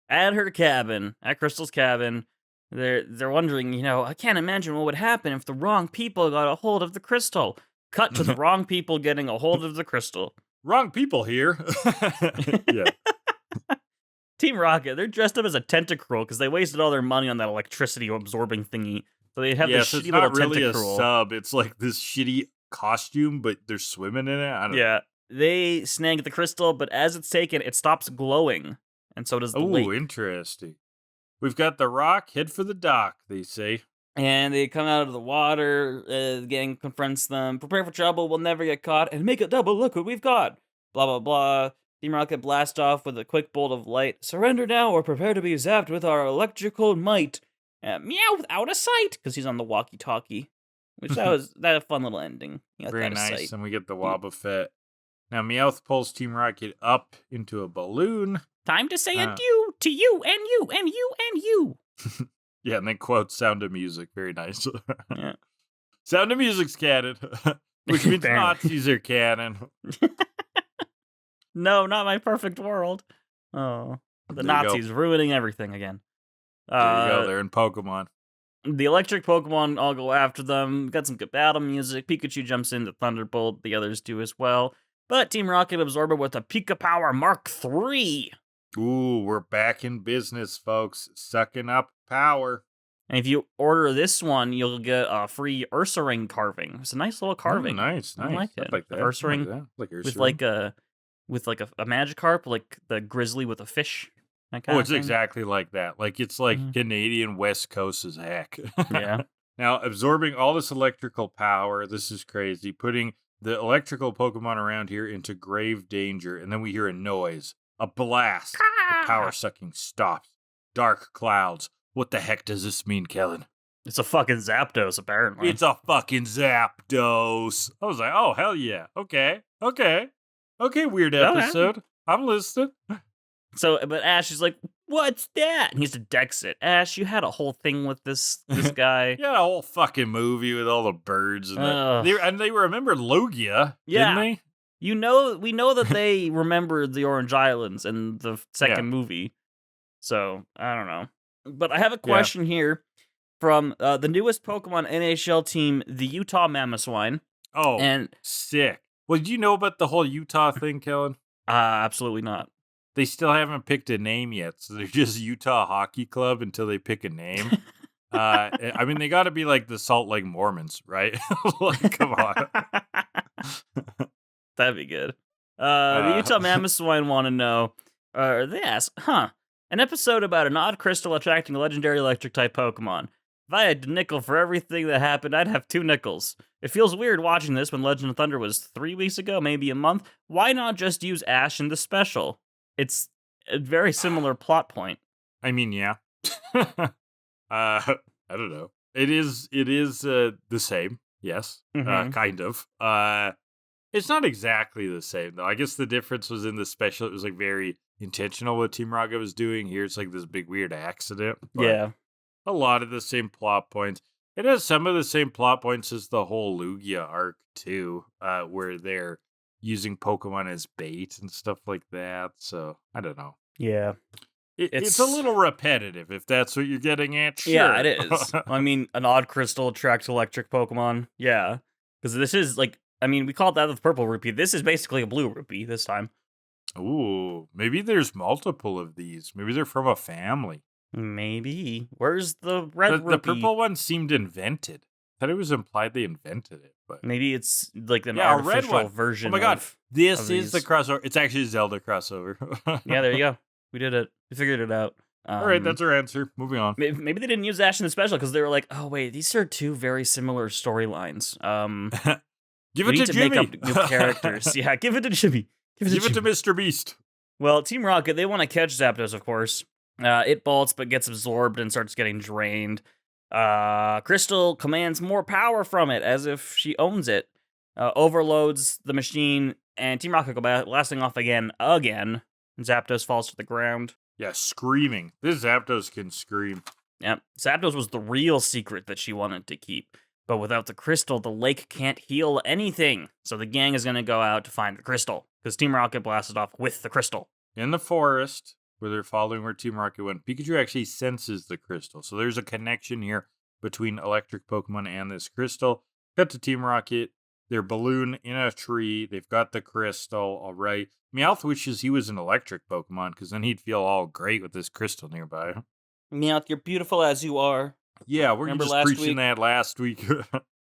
[SPEAKER 2] At her cabin, at Crystal's cabin, they're wondering, you know, I can't imagine what would happen if the wrong people got a hold of the crystal. Cut to the wrong people getting a hold of the crystal.
[SPEAKER 1] Wrong people here. Yeah.
[SPEAKER 2] Team Rocket, they're dressed up as a Tentacruel because they wasted all their money on that electricity absorbing thingy. So they have this shitty little
[SPEAKER 1] really
[SPEAKER 2] Tentacruel.
[SPEAKER 1] A sub. It's like this shitty costume, but they're swimming in it. I don't know.
[SPEAKER 2] They snag the crystal, but as it's taken, it stops glowing. And so does the lake.
[SPEAKER 1] Oh, interesting. We've got the rock, head for the dock, they say.
[SPEAKER 2] And they come out of the water, the gang confronts them. Prepare for trouble, we'll never get caught, and make it double, look what we've got. Blah, blah, blah. Team Rocket blast off with a quick bolt of light. Surrender now or prepare to be zapped with our electrical might. Meow, out of sight, because he's on the walkie-talkie. Which that was a fun little ending.
[SPEAKER 1] Very nice, and we get the wobbuffet. Now Meowth pulls Team Rocket up into a balloon.
[SPEAKER 2] Time to say adieu to you and you and you and you.
[SPEAKER 1] Yeah, and then quotes Sound of Music. Very nice.
[SPEAKER 2] Yeah.
[SPEAKER 1] Sound of Music's canon. Which means Nazis are canon.
[SPEAKER 2] No, not my perfect world. Oh, the Nazis ruining everything again.
[SPEAKER 1] There you go. They're in Pokemon.
[SPEAKER 2] The electric Pokemon all go after them. Got some good battle music. Pikachu jumps into Thunderbolt. The others do as well. But Team Rocket absorb it with a Pika Power Mark III.
[SPEAKER 1] Ooh, we're back in business, folks. Sucking up power.
[SPEAKER 2] And if you order this one, you'll get a free Ursaring carving. It's a nice little carving.
[SPEAKER 1] Oh, nice.
[SPEAKER 2] I like it.
[SPEAKER 1] Like that.
[SPEAKER 2] Ursaring with like a Magikarp, like the grizzly with a fish.
[SPEAKER 1] It's exactly like that. Like it's like Canadian West Coast as heck.
[SPEAKER 2] Yeah.
[SPEAKER 1] Now, absorbing all this electrical power, this is crazy. Putting the electrical Pokemon around here into grave danger, and then we hear a noise. A blast. The power sucking stops. Dark clouds. What the heck does this mean, Kellan?
[SPEAKER 2] It's a fucking Zapdos, apparently.
[SPEAKER 1] It's a fucking Zapdos. I was like, oh, hell yeah. Okay, weird episode. I'm listening.
[SPEAKER 2] So, but Ash is like, what's that? And he's to dex it. Ash, you had a whole thing with this guy.
[SPEAKER 1] Yeah, a whole fucking movie with all the birds and that. They remembered Logia, didn't they?
[SPEAKER 2] We know that they remembered the Orange Islands in the second movie. So, I don't know. But I have a question here from the newest Pokemon NHL team, the Utah Mamoswine.
[SPEAKER 1] Oh, and sick. Well, did you know about the whole Utah thing, Kellan?
[SPEAKER 2] Absolutely not.
[SPEAKER 1] they still haven't picked a name yet. So they're just Utah Hockey Club until they pick a name. I mean, they got to be like the Salt Lake Mormons, right? Like, come on.
[SPEAKER 2] That'd be good. The Utah Mammoth want to know, they ask, an episode about an odd crystal attracting a legendary electric-type Pokemon. If I had a nickel for everything that happened, I'd have 2 nickels. It feels weird watching this when Legend of Thunder was 3 weeks ago, maybe a month. Why not just use Ash in the special? It's a very similar plot point.
[SPEAKER 1] I mean, yeah. I don't know. It is the same. Yes. Kind of. It's not exactly the same, though. I guess the difference was in the special. It was like very intentional what Team Rocket was doing. Here it's like this big weird accident.
[SPEAKER 2] Yeah.
[SPEAKER 1] A lot of the same plot points. It has some of the same plot points as the whole Lugia arc, too, where they're using Pokemon as bait and stuff like that. So, I don't know.
[SPEAKER 2] Yeah.
[SPEAKER 1] It's a little repetitive, if that's what you're getting at. Sure.
[SPEAKER 2] Yeah, it is. I mean, an odd crystal attracts electric Pokemon. Yeah. Because this is like, I mean, we called that the purple rupee. This is basically a blue rupee this time.
[SPEAKER 1] Ooh, maybe there's multiple of these. Maybe they're from a family.
[SPEAKER 2] Maybe. Where's the red rupee?
[SPEAKER 1] The purple one seemed invented. I thought it was implied they invented it, but
[SPEAKER 2] maybe it's like an artificial version.
[SPEAKER 1] Oh my god, this is the crossover. It's actually a Zelda crossover.
[SPEAKER 2] Yeah, there you go. We did it. We figured it out.
[SPEAKER 1] All right, that's our answer. Moving on.
[SPEAKER 2] Maybe they didn't use Ash in the special because they were like, oh wait, these are 2 very similar storylines.
[SPEAKER 1] Give it to Jimmy.
[SPEAKER 2] Make up new characters. Yeah, give it to Jimmy.
[SPEAKER 1] Give it to Mr. Beast.
[SPEAKER 2] Well, Team Rocket, they want to catch Zapdos, of course. It bolts but gets absorbed and starts getting drained. Crystal commands more power from it as if she owns it. Overloads the machine, and Team Rocket go blasting off again. Zapdos falls to the ground.
[SPEAKER 1] Yeah, screaming. This Zapdos can scream.
[SPEAKER 2] Yep. Zapdos was the real secret that she wanted to keep. But without the crystal, the lake can't heal anything. So the gang is going to go out to find the crystal, because Team Rocket blasted off with the crystal.
[SPEAKER 1] In the forest, where they're following where Team Rocket went, Pikachu actually senses the crystal. So there's a connection here between electric Pokemon and this crystal. Cut to Team Rocket. Their balloon in a tree. They've got the crystal. All right. Meowth wishes he was an electric Pokemon, because then he'd feel all great with this crystal nearby.
[SPEAKER 2] Meowth, you're beautiful as you are.
[SPEAKER 1] Yeah, we're just preaching that last week.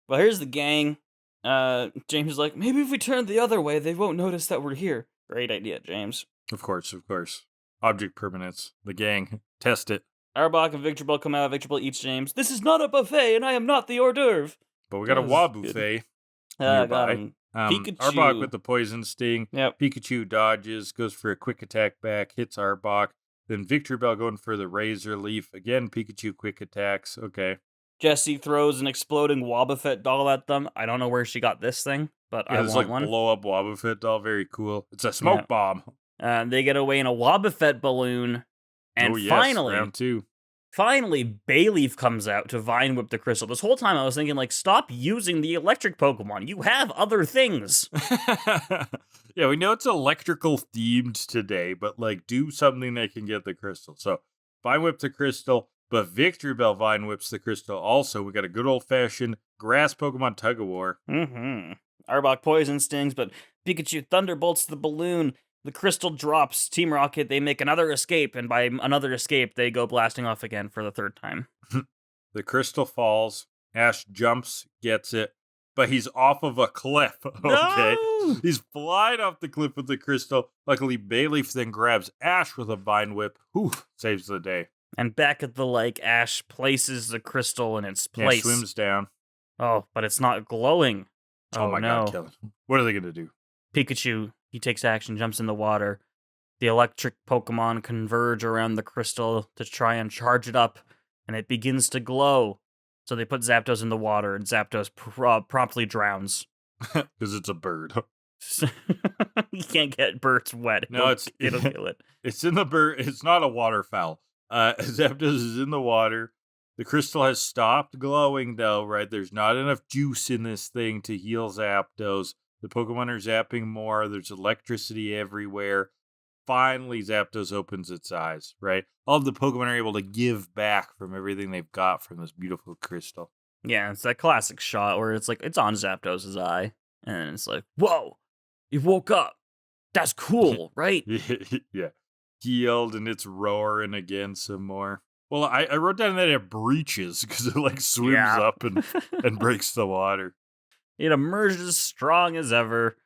[SPEAKER 2] Well, here's the gang. James is like, maybe if we turn the other way, they won't notice that we're here. Great idea, James.
[SPEAKER 1] Of course. Object permanence. The gang. Test it.
[SPEAKER 2] Arbok and Victreebel come out. Victreebel eats James. This is not a buffet, and I am not the hors d'oeuvre.
[SPEAKER 1] But we got a wobbuffet nearby.
[SPEAKER 2] Pikachu.
[SPEAKER 1] Arbok with the poison sting.
[SPEAKER 2] Yep.
[SPEAKER 1] Pikachu dodges, goes for a quick attack back, hits Arbok. Then Victreebel going for the Razor Leaf. Again, Pikachu quick attacks. Okay.
[SPEAKER 2] Jessie throws an exploding Wobbuffet doll at them. I don't know where she got this thing, but I want
[SPEAKER 1] like
[SPEAKER 2] one.
[SPEAKER 1] Blow up Wobbuffet doll. Very cool. It's a smoke bomb.
[SPEAKER 2] They get away in a Wobbuffet balloon. And finally,
[SPEAKER 1] round 2.
[SPEAKER 2] Finally, Bayleaf comes out to Vine Whip the crystal. This whole time I was thinking, like, stop using the electric Pokemon. You have other things.
[SPEAKER 1] Yeah, we know it's electrical themed today, but, like, do something that can get the crystal. So, Vine Whip the crystal, but Victreebel Vine Whips the crystal also. We got a good old-fashioned grass Pokemon tug-of-war.
[SPEAKER 2] Arbok poison stings, but Pikachu thunderbolts the balloon. The crystal drops. Team Rocket, they make another escape, and by another escape, they go blasting off again for the 3rd time.
[SPEAKER 1] The crystal falls. Ash jumps, gets it, but he's off of a cliff. Okay,
[SPEAKER 2] no!
[SPEAKER 1] He's flying off the cliff with the crystal. Luckily, Bayleaf then grabs Ash with a Vine Whip. Whew, saves the day.
[SPEAKER 2] And back at the lake, Ash places the crystal in its place.
[SPEAKER 1] Yeah, swims down.
[SPEAKER 2] Oh, but it's not glowing.
[SPEAKER 1] Oh my god, Kellan. What are they going to do?
[SPEAKER 2] Pikachu, he takes action, jumps in the water. The electric Pokemon converge around the crystal to try and charge it up, and it begins to glow. So they put Zapdos in the water, and Zapdos promptly drowns.
[SPEAKER 1] Because it's a bird.
[SPEAKER 2] You can't get birds wet.
[SPEAKER 1] No,
[SPEAKER 2] it'll kill it.
[SPEAKER 1] It's in the bird. It's not a waterfowl. Zapdos is in the water. The crystal has stopped glowing, though, right? There's not enough juice in this thing to heal Zapdos. The Pokemon are zapping more. There's electricity everywhere. Finally, Zapdos opens its eyes, right? All of the Pokemon are able to give back from everything they've got from this beautiful crystal.
[SPEAKER 2] Yeah, it's that classic shot where it's like, it's on Zapdos' eye. And it's like, whoa, you woke up. That's cool, right?
[SPEAKER 1] Yeah. healed and it's roaring again some more. Well, I wrote down that it breaches because it like swims up and breaks the water.
[SPEAKER 2] It emerges strong as ever.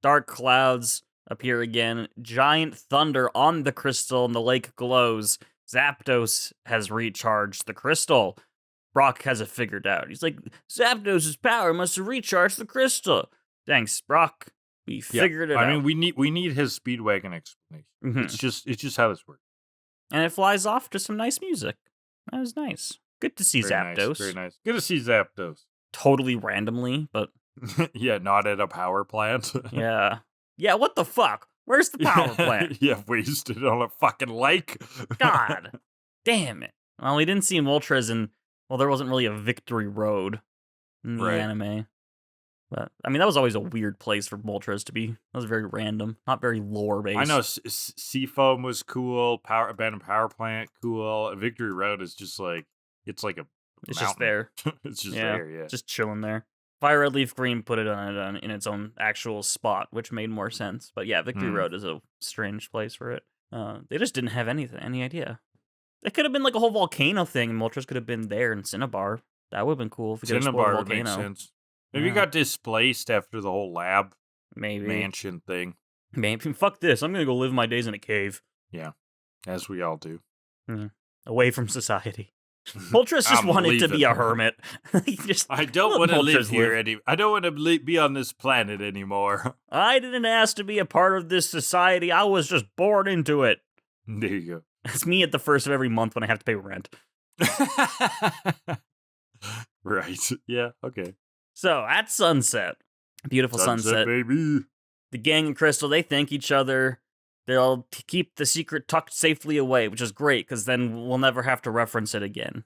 [SPEAKER 2] Dark clouds appear again. Giant thunder on the crystal and the lake glows. Zapdos has recharged the crystal. Brock has it figured out. He's like, Zapdos' power must have recharged the crystal. Thanks, Brock. We figured it out.
[SPEAKER 1] I mean, we need his Speedwagon explanation. Mm-hmm. It's just how this works.
[SPEAKER 2] And it flies off to some nice music. That was nice. Good to see Zapdos.
[SPEAKER 1] Nice, very nice. Good to see Zapdos.
[SPEAKER 2] Totally randomly, but...
[SPEAKER 1] yeah, not at a power plant.
[SPEAKER 2] Yeah, what the fuck? Where's the power plant?
[SPEAKER 1] Yeah, wasted on a fucking lake.
[SPEAKER 2] God damn it. Well, we didn't see Moltres in... Well, there wasn't really a Victory Road in the anime. But, I mean, that was always a weird place for Moltres to be. That was very random, not very lore-based.
[SPEAKER 1] I know, Seafoam was cool, Abandoned Power Plant, cool. Victory Road is just like, it's like a
[SPEAKER 2] It's
[SPEAKER 1] mountain.
[SPEAKER 2] Just there.
[SPEAKER 1] It's just there, yeah.
[SPEAKER 2] Just chilling there. Fire Red Leaf Green put it in its own actual spot, which made more sense. But yeah, Victory Road is a strange place for it. They just didn't have any idea. It could have been like a whole volcano thing, and Moltres could have been there in Cinnabar. That would have been cool if we could explore a volcano.
[SPEAKER 1] Would make sense. Maybe it got displaced after the whole lab mansion thing.
[SPEAKER 2] Maybe. Fuck this. I'm going to go live my days in a cave.
[SPEAKER 1] Yeah, as we all do.
[SPEAKER 2] Away from society. Moltres just wanted to be a hermit.
[SPEAKER 1] I don't want to live here I don't want to be on this planet anymore.
[SPEAKER 2] I didn't ask to be a part of this society. I was just born into it.
[SPEAKER 1] There you go.
[SPEAKER 2] It's me at the first of every month when I have to pay rent.
[SPEAKER 1] Right. Yeah, okay.
[SPEAKER 2] So, at sunset. Beautiful sunset.
[SPEAKER 1] Baby.
[SPEAKER 2] The gang and Crystal, they thank each other. They'll keep the secret tucked safely away, which is great, because then we'll never have to reference it again.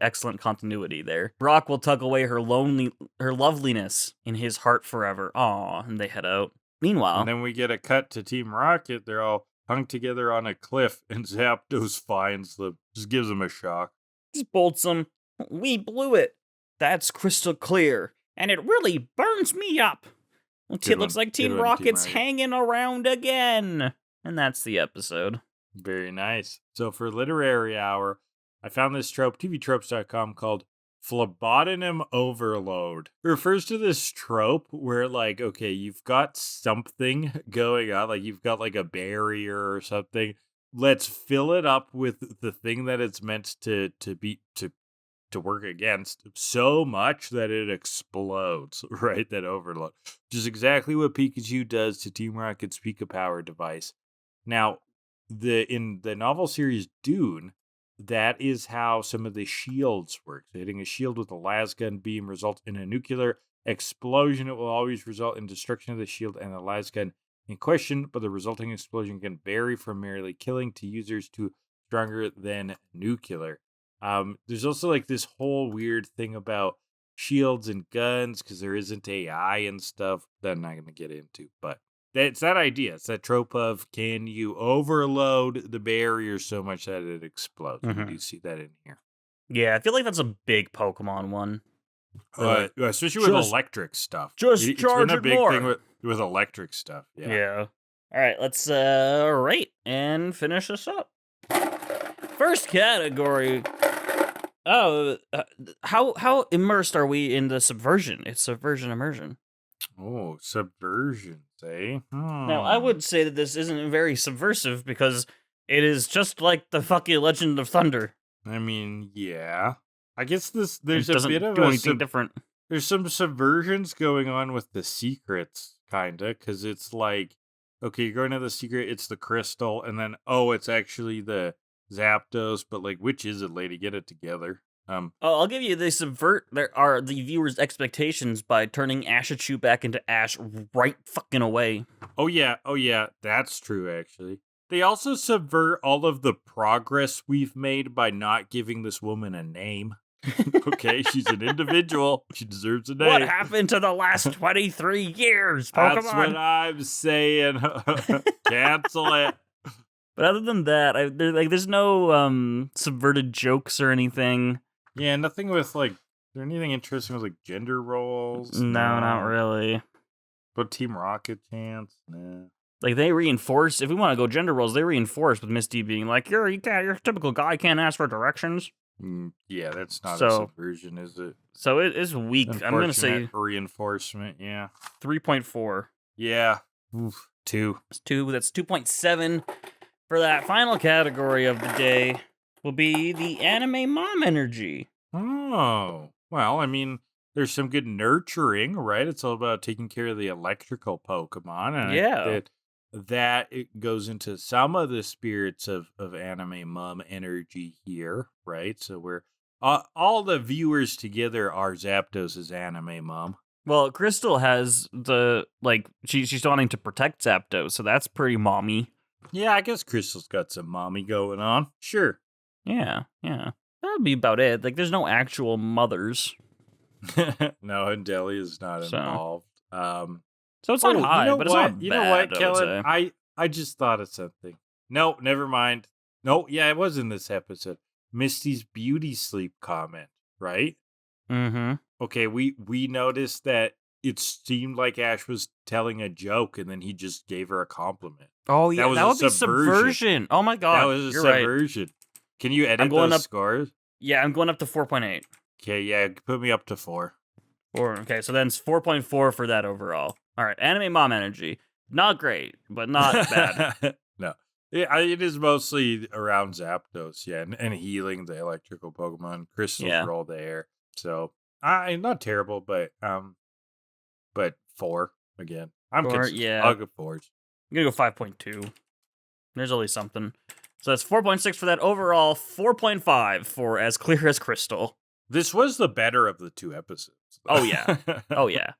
[SPEAKER 2] Excellent continuity there. Brock will tuck away her loveliness in his heart forever. Aw, and they head out. Meanwhile...
[SPEAKER 1] And then we get a cut to Team Rocket. They're all hung together on a cliff, and Zapdos finds them. Just gives them a shock.
[SPEAKER 2] Just bolts them. We blew it. That's crystal clear. And it really burns me up. It looks like Team Rocket's hanging around again. And that's the episode.
[SPEAKER 1] Very nice. So for Literary Hour, I found this trope, TVTropes.com, called phlebotonym overload. It refers to this trope where, like, okay, you've got something going on, like you've got like a barrier or something. Let's fill it up with the thing that it's meant to work against so much that it explodes, right? That overload. Which is exactly what Pikachu does to Team Rocket's Pika Power device. Now, in the novel series Dune, that is how some of the shields work. So hitting a shield with a lasgun beam results in a nuclear explosion. It will always result in destruction of the shield and the lasgun in question, but the resulting explosion can vary from merely killing to users to stronger than nuclear. There's also like this whole weird thing about shields and guns because there isn't AI and stuff that I'm not going to get into, but it's that idea. It's that trope of can you overload the barrier so much that it explodes? Mm-hmm. We do see that in here.
[SPEAKER 2] Yeah, I feel like that's a big Pokemon one.
[SPEAKER 1] Especially with electric stuff.
[SPEAKER 2] It's charge
[SPEAKER 1] been a big
[SPEAKER 2] more.
[SPEAKER 1] thing with electric stuff. Yeah.
[SPEAKER 2] All right, let's rate and finish this up. First category. Oh, how immersed are we in the subversion? It's subversion immersion.
[SPEAKER 1] Oh, subversion, eh?
[SPEAKER 2] Now, I would say that this isn't very subversive because it is just like the fucking Legend of Thunder.
[SPEAKER 1] I mean, yeah. I guess there's a bit of
[SPEAKER 2] anything different.
[SPEAKER 1] There's some subversions going on with the secrets, kinda, because it's like, okay, you're going to the secret, it's the crystal, and then, it's actually the Zapdos, but like, which is it, lady? Get it together.
[SPEAKER 2] I'll give you, they subvert the viewers' expectations by turning Ashketchum back into Ash right fucking away.
[SPEAKER 1] Oh yeah, that's true, actually. They also subvert all of the progress we've made by not giving this woman a name. Okay, she's an individual. She deserves a name.
[SPEAKER 2] What happened to the last 23 years, Pokemon?
[SPEAKER 1] That's what I'm saying. Cancel it.
[SPEAKER 2] But other than that, there's no subverted jokes or anything.
[SPEAKER 1] Yeah, nothing with, like, is there anything interesting with, like, gender roles?
[SPEAKER 2] No, not really.
[SPEAKER 1] But Team Rocket chance? Nah.
[SPEAKER 2] Like, they reinforce, if we want to go gender roles, they reinforce with Misty being like, you're a typical guy, can't ask for directions.
[SPEAKER 1] Yeah, that's not a subversion, is it?
[SPEAKER 2] So it is weak. I'm going to say
[SPEAKER 1] reinforcement, yeah.
[SPEAKER 2] 3.4.
[SPEAKER 1] Yeah. Oof, 2.
[SPEAKER 2] That's 2. That's 2.7 for that final category of the day. Will be the anime mom energy.
[SPEAKER 1] Oh, well, I mean, there's some good nurturing, right? It's all about taking care of the electrical Pokemon, and
[SPEAKER 2] yeah,
[SPEAKER 1] that it goes into some of the spirits of anime mom energy here, right? So we're all the viewers together are Zapdos' anime mom.
[SPEAKER 2] Well, Crystal has the she's wanting to protect Zapdos, so that's pretty mommy.
[SPEAKER 1] Yeah, I guess Crystal's got some mommy going on. Sure.
[SPEAKER 2] Yeah. That'd be about it. Like, there's no actual mothers.
[SPEAKER 1] No, and Deli is not involved.
[SPEAKER 2] So it's not high, but it's not bad.
[SPEAKER 1] You know what, Kellan? I just thought of something. No, never mind. No, yeah, it was in this episode. Misty's beauty sleep comment, right?
[SPEAKER 2] Mm-hmm.
[SPEAKER 1] Okay, we noticed that it seemed like Ash was telling a joke, and then he just gave her a compliment.
[SPEAKER 2] Oh, yeah, that would be subversion. Oh, my God.
[SPEAKER 1] That was a subversion. Right. Can you edit those scores?
[SPEAKER 2] Yeah, I'm going up to 4.8.
[SPEAKER 1] Okay, yeah, put me up to 4.
[SPEAKER 2] 4. Okay, so then it's 4.4 for that overall. All right, anime mom energy. Not great, but not bad.
[SPEAKER 1] No. It is mostly around Zapdos, yeah, and healing the electrical Pokemon. Crystal's role there. So, not terrible, but 4 again. I'm consistent.
[SPEAKER 2] Yeah.
[SPEAKER 1] I'll go 4s.
[SPEAKER 2] I'm going to go 5.2. There's always something. So that's 4.6 for that overall, 4.5 for As Clear as Crystal.
[SPEAKER 1] This was the better of the 2 episodes.
[SPEAKER 2] Oh, yeah. Oh, yeah.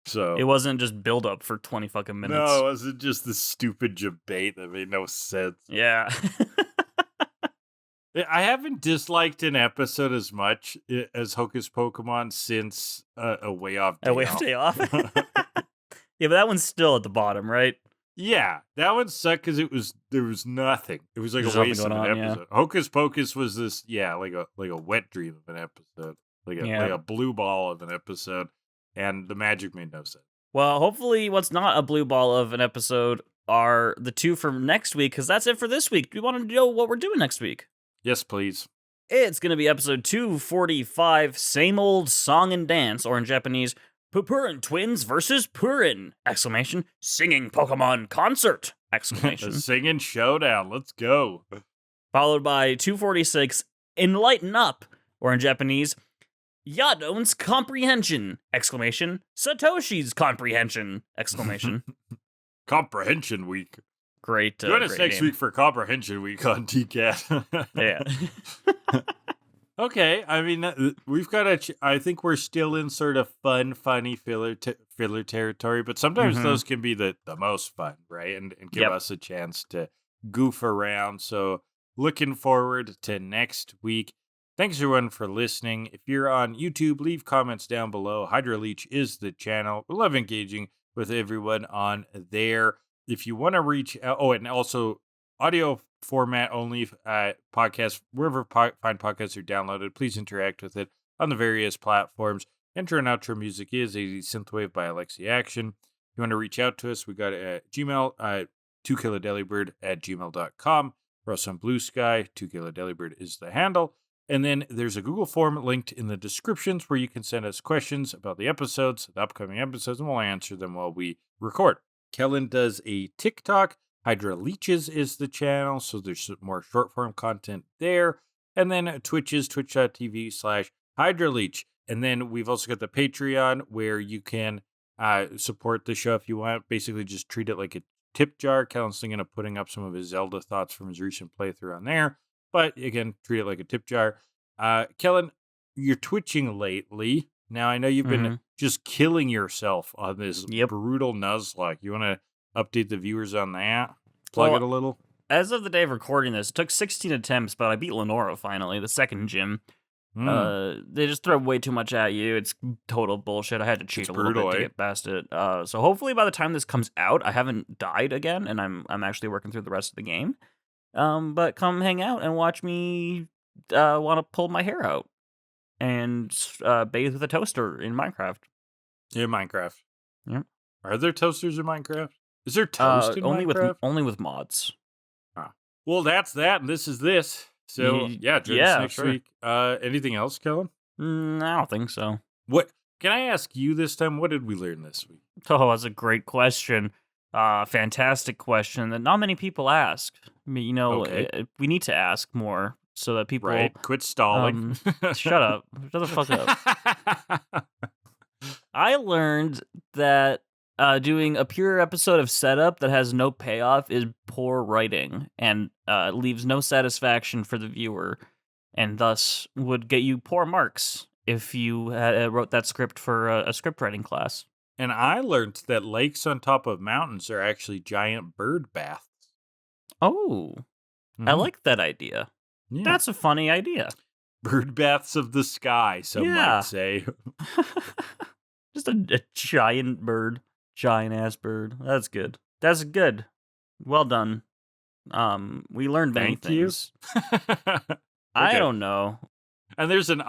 [SPEAKER 1] So
[SPEAKER 2] it wasn't just build up for 20 fucking minutes.
[SPEAKER 1] No, it wasn't just this stupid debate that made no sense.
[SPEAKER 2] Yeah.
[SPEAKER 1] I haven't disliked an episode as much as Hocus Pokemon since A Way Off Day Off.
[SPEAKER 2] A Way Off Day Off? Yeah, but that one's still at the bottom, right?
[SPEAKER 1] Yeah, that one sucked because there was nothing. It was like a waste of an episode. Yeah. Hocus Pocus was this, like a wet dream of an episode, like a blue ball of an episode, and the magic made no sense.
[SPEAKER 2] Well, hopefully, what's not a blue ball of an episode are the 2 from next week, because that's it for this week. Do you want to know what we're doing next week?
[SPEAKER 1] Yes, please.
[SPEAKER 2] It's going to be episode 245, Same Old Song and Dance, or in Japanese, Purpurin Twins versus Purin! Exclamation. Singing Pokemon Concert! Exclamation.
[SPEAKER 1] Singing showdown. Let's go.
[SPEAKER 2] Followed by 246, Enlighten Up! Or in Japanese, Yadon's Comprehension! Exclamation. Satoshi's Comprehension! Exclamation.
[SPEAKER 1] Comprehension Week.
[SPEAKER 2] Great.
[SPEAKER 1] Join us next week for Comprehension Week on TKAD.
[SPEAKER 2] Yeah.
[SPEAKER 1] Okay, I mean, we've got I think we're still in sort of funny filler territory, but sometimes those can be the most fun, right? And give us a chance to goof around. So looking forward to next week. Thanks everyone for listening. If you're on YouTube, leave comments down below. Hydra Leech is the channel. We love engaging with everyone on there. If you want to reach out, and also audio format only podcast, wherever fine podcasts are downloaded, please interact with it on the various platforms. Intro and outro music is a synthwave by Alexi Action. If you want to reach out to us, we got at Gmail, 2killadelibird@gmail.com. We're also on Blue Sky. 2killadelibird is the handle. And then there's a Google form linked in the descriptions where you can send us questions about the episodes, the upcoming episodes, and we'll answer them while we record. Kellan does a TikTok. Hydra Leeches is the channel, so there's some more short-form content there. And then Twitch is twitch.tv/Hydra Leech. And then we've also got the Patreon where you can support the show if you want. Basically, just treat it like a tip jar. Kellan's thinking of putting up some of his Zelda thoughts from his recent playthrough on there. But again, treat it like a tip jar. Kellan, you're twitching lately. Now, I know you've been just killing yourself on this brutal Nuzlocke. You want to update the viewers on that? Plug it a little?
[SPEAKER 2] As of the day of recording this, it took 16 attempts, but I beat Lenora finally, the second gym. They just throw way too much at you. It's total bullshit. I had to cheat a little bit to get past it. So hopefully by the time this comes out, I haven't died again, and I'm actually working through the rest of the game. But come hang out and watch me want to pull my hair out and bathe with a toaster in Minecraft.
[SPEAKER 1] In Minecraft.
[SPEAKER 2] Yep.
[SPEAKER 1] Are there toasters in Minecraft? Is there toast in Minecraft?
[SPEAKER 2] Only with mods.
[SPEAKER 1] Well, that's that, and this is this. So, join us next week. Anything else, Kellan?
[SPEAKER 2] I don't think so.
[SPEAKER 1] What? Can I ask you this time? What did we learn this week?
[SPEAKER 2] Oh, that's a great question. Fantastic question that not many people ask. I mean, we need to ask more so that people...
[SPEAKER 1] Right, quit stalling.
[SPEAKER 2] Shut up. Shut the fuck up. I learned that doing a pure episode of Setup that has no payoff is poor writing and leaves no satisfaction for the viewer, and thus would get you poor marks if you wrote that script for a script writing class.
[SPEAKER 1] And I learned that lakes on top of mountains are actually giant bird baths.
[SPEAKER 2] Oh, I like that idea. Yeah. That's a funny idea.
[SPEAKER 1] Bird baths of the sky, some might say.
[SPEAKER 2] Just a giant bird. Giant-ass bird. That's good. That's good. Well done. We learned many things. I don't know.
[SPEAKER 1] And there's an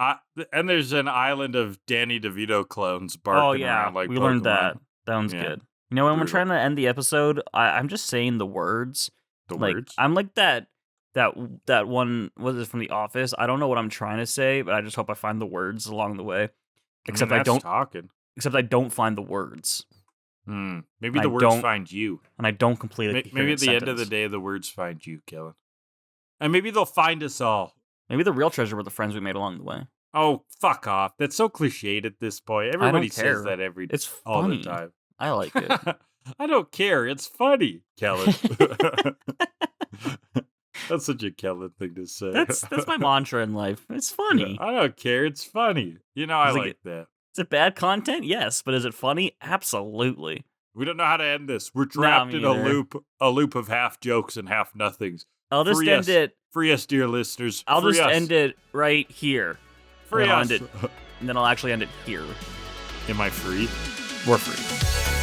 [SPEAKER 1] island of Danny DeVito clones barking around like
[SPEAKER 2] we
[SPEAKER 1] Pokemon.
[SPEAKER 2] Learned that. That one's good. You know, when we're trying to end the episode, I'm just saying the words.
[SPEAKER 1] Words?
[SPEAKER 2] I'm like that one, was it from The Office? I don't know what I'm trying to say, but I just hope I find the words along the way. Except I don't find the words.
[SPEAKER 1] Maybe the words find you.
[SPEAKER 2] And I don't complete it.
[SPEAKER 1] Maybe at the end of the day, the words find you, Kellan. And maybe they'll find us all.
[SPEAKER 2] Maybe the real treasure were the friends we made along the way.
[SPEAKER 1] Oh, fuck off. That's so cliched at this point. Everybody says that all the time.
[SPEAKER 2] I like it.
[SPEAKER 1] I don't care. It's funny, Kellan. That's such a Kellan thing to say.
[SPEAKER 2] That's my mantra in life. It's funny.
[SPEAKER 1] I don't care. It's funny. I like that.
[SPEAKER 2] Is it bad content? Yes, but is it funny? Absolutely.
[SPEAKER 1] We don't know how to end this. We're trapped in a loop of half jokes and half nothings.
[SPEAKER 2] I'll just end it.
[SPEAKER 1] Free us, dear listeners.
[SPEAKER 2] I'll just end it right here.
[SPEAKER 1] Free us.
[SPEAKER 2] And then I'll actually end it here.
[SPEAKER 1] Am I free?
[SPEAKER 2] We're free.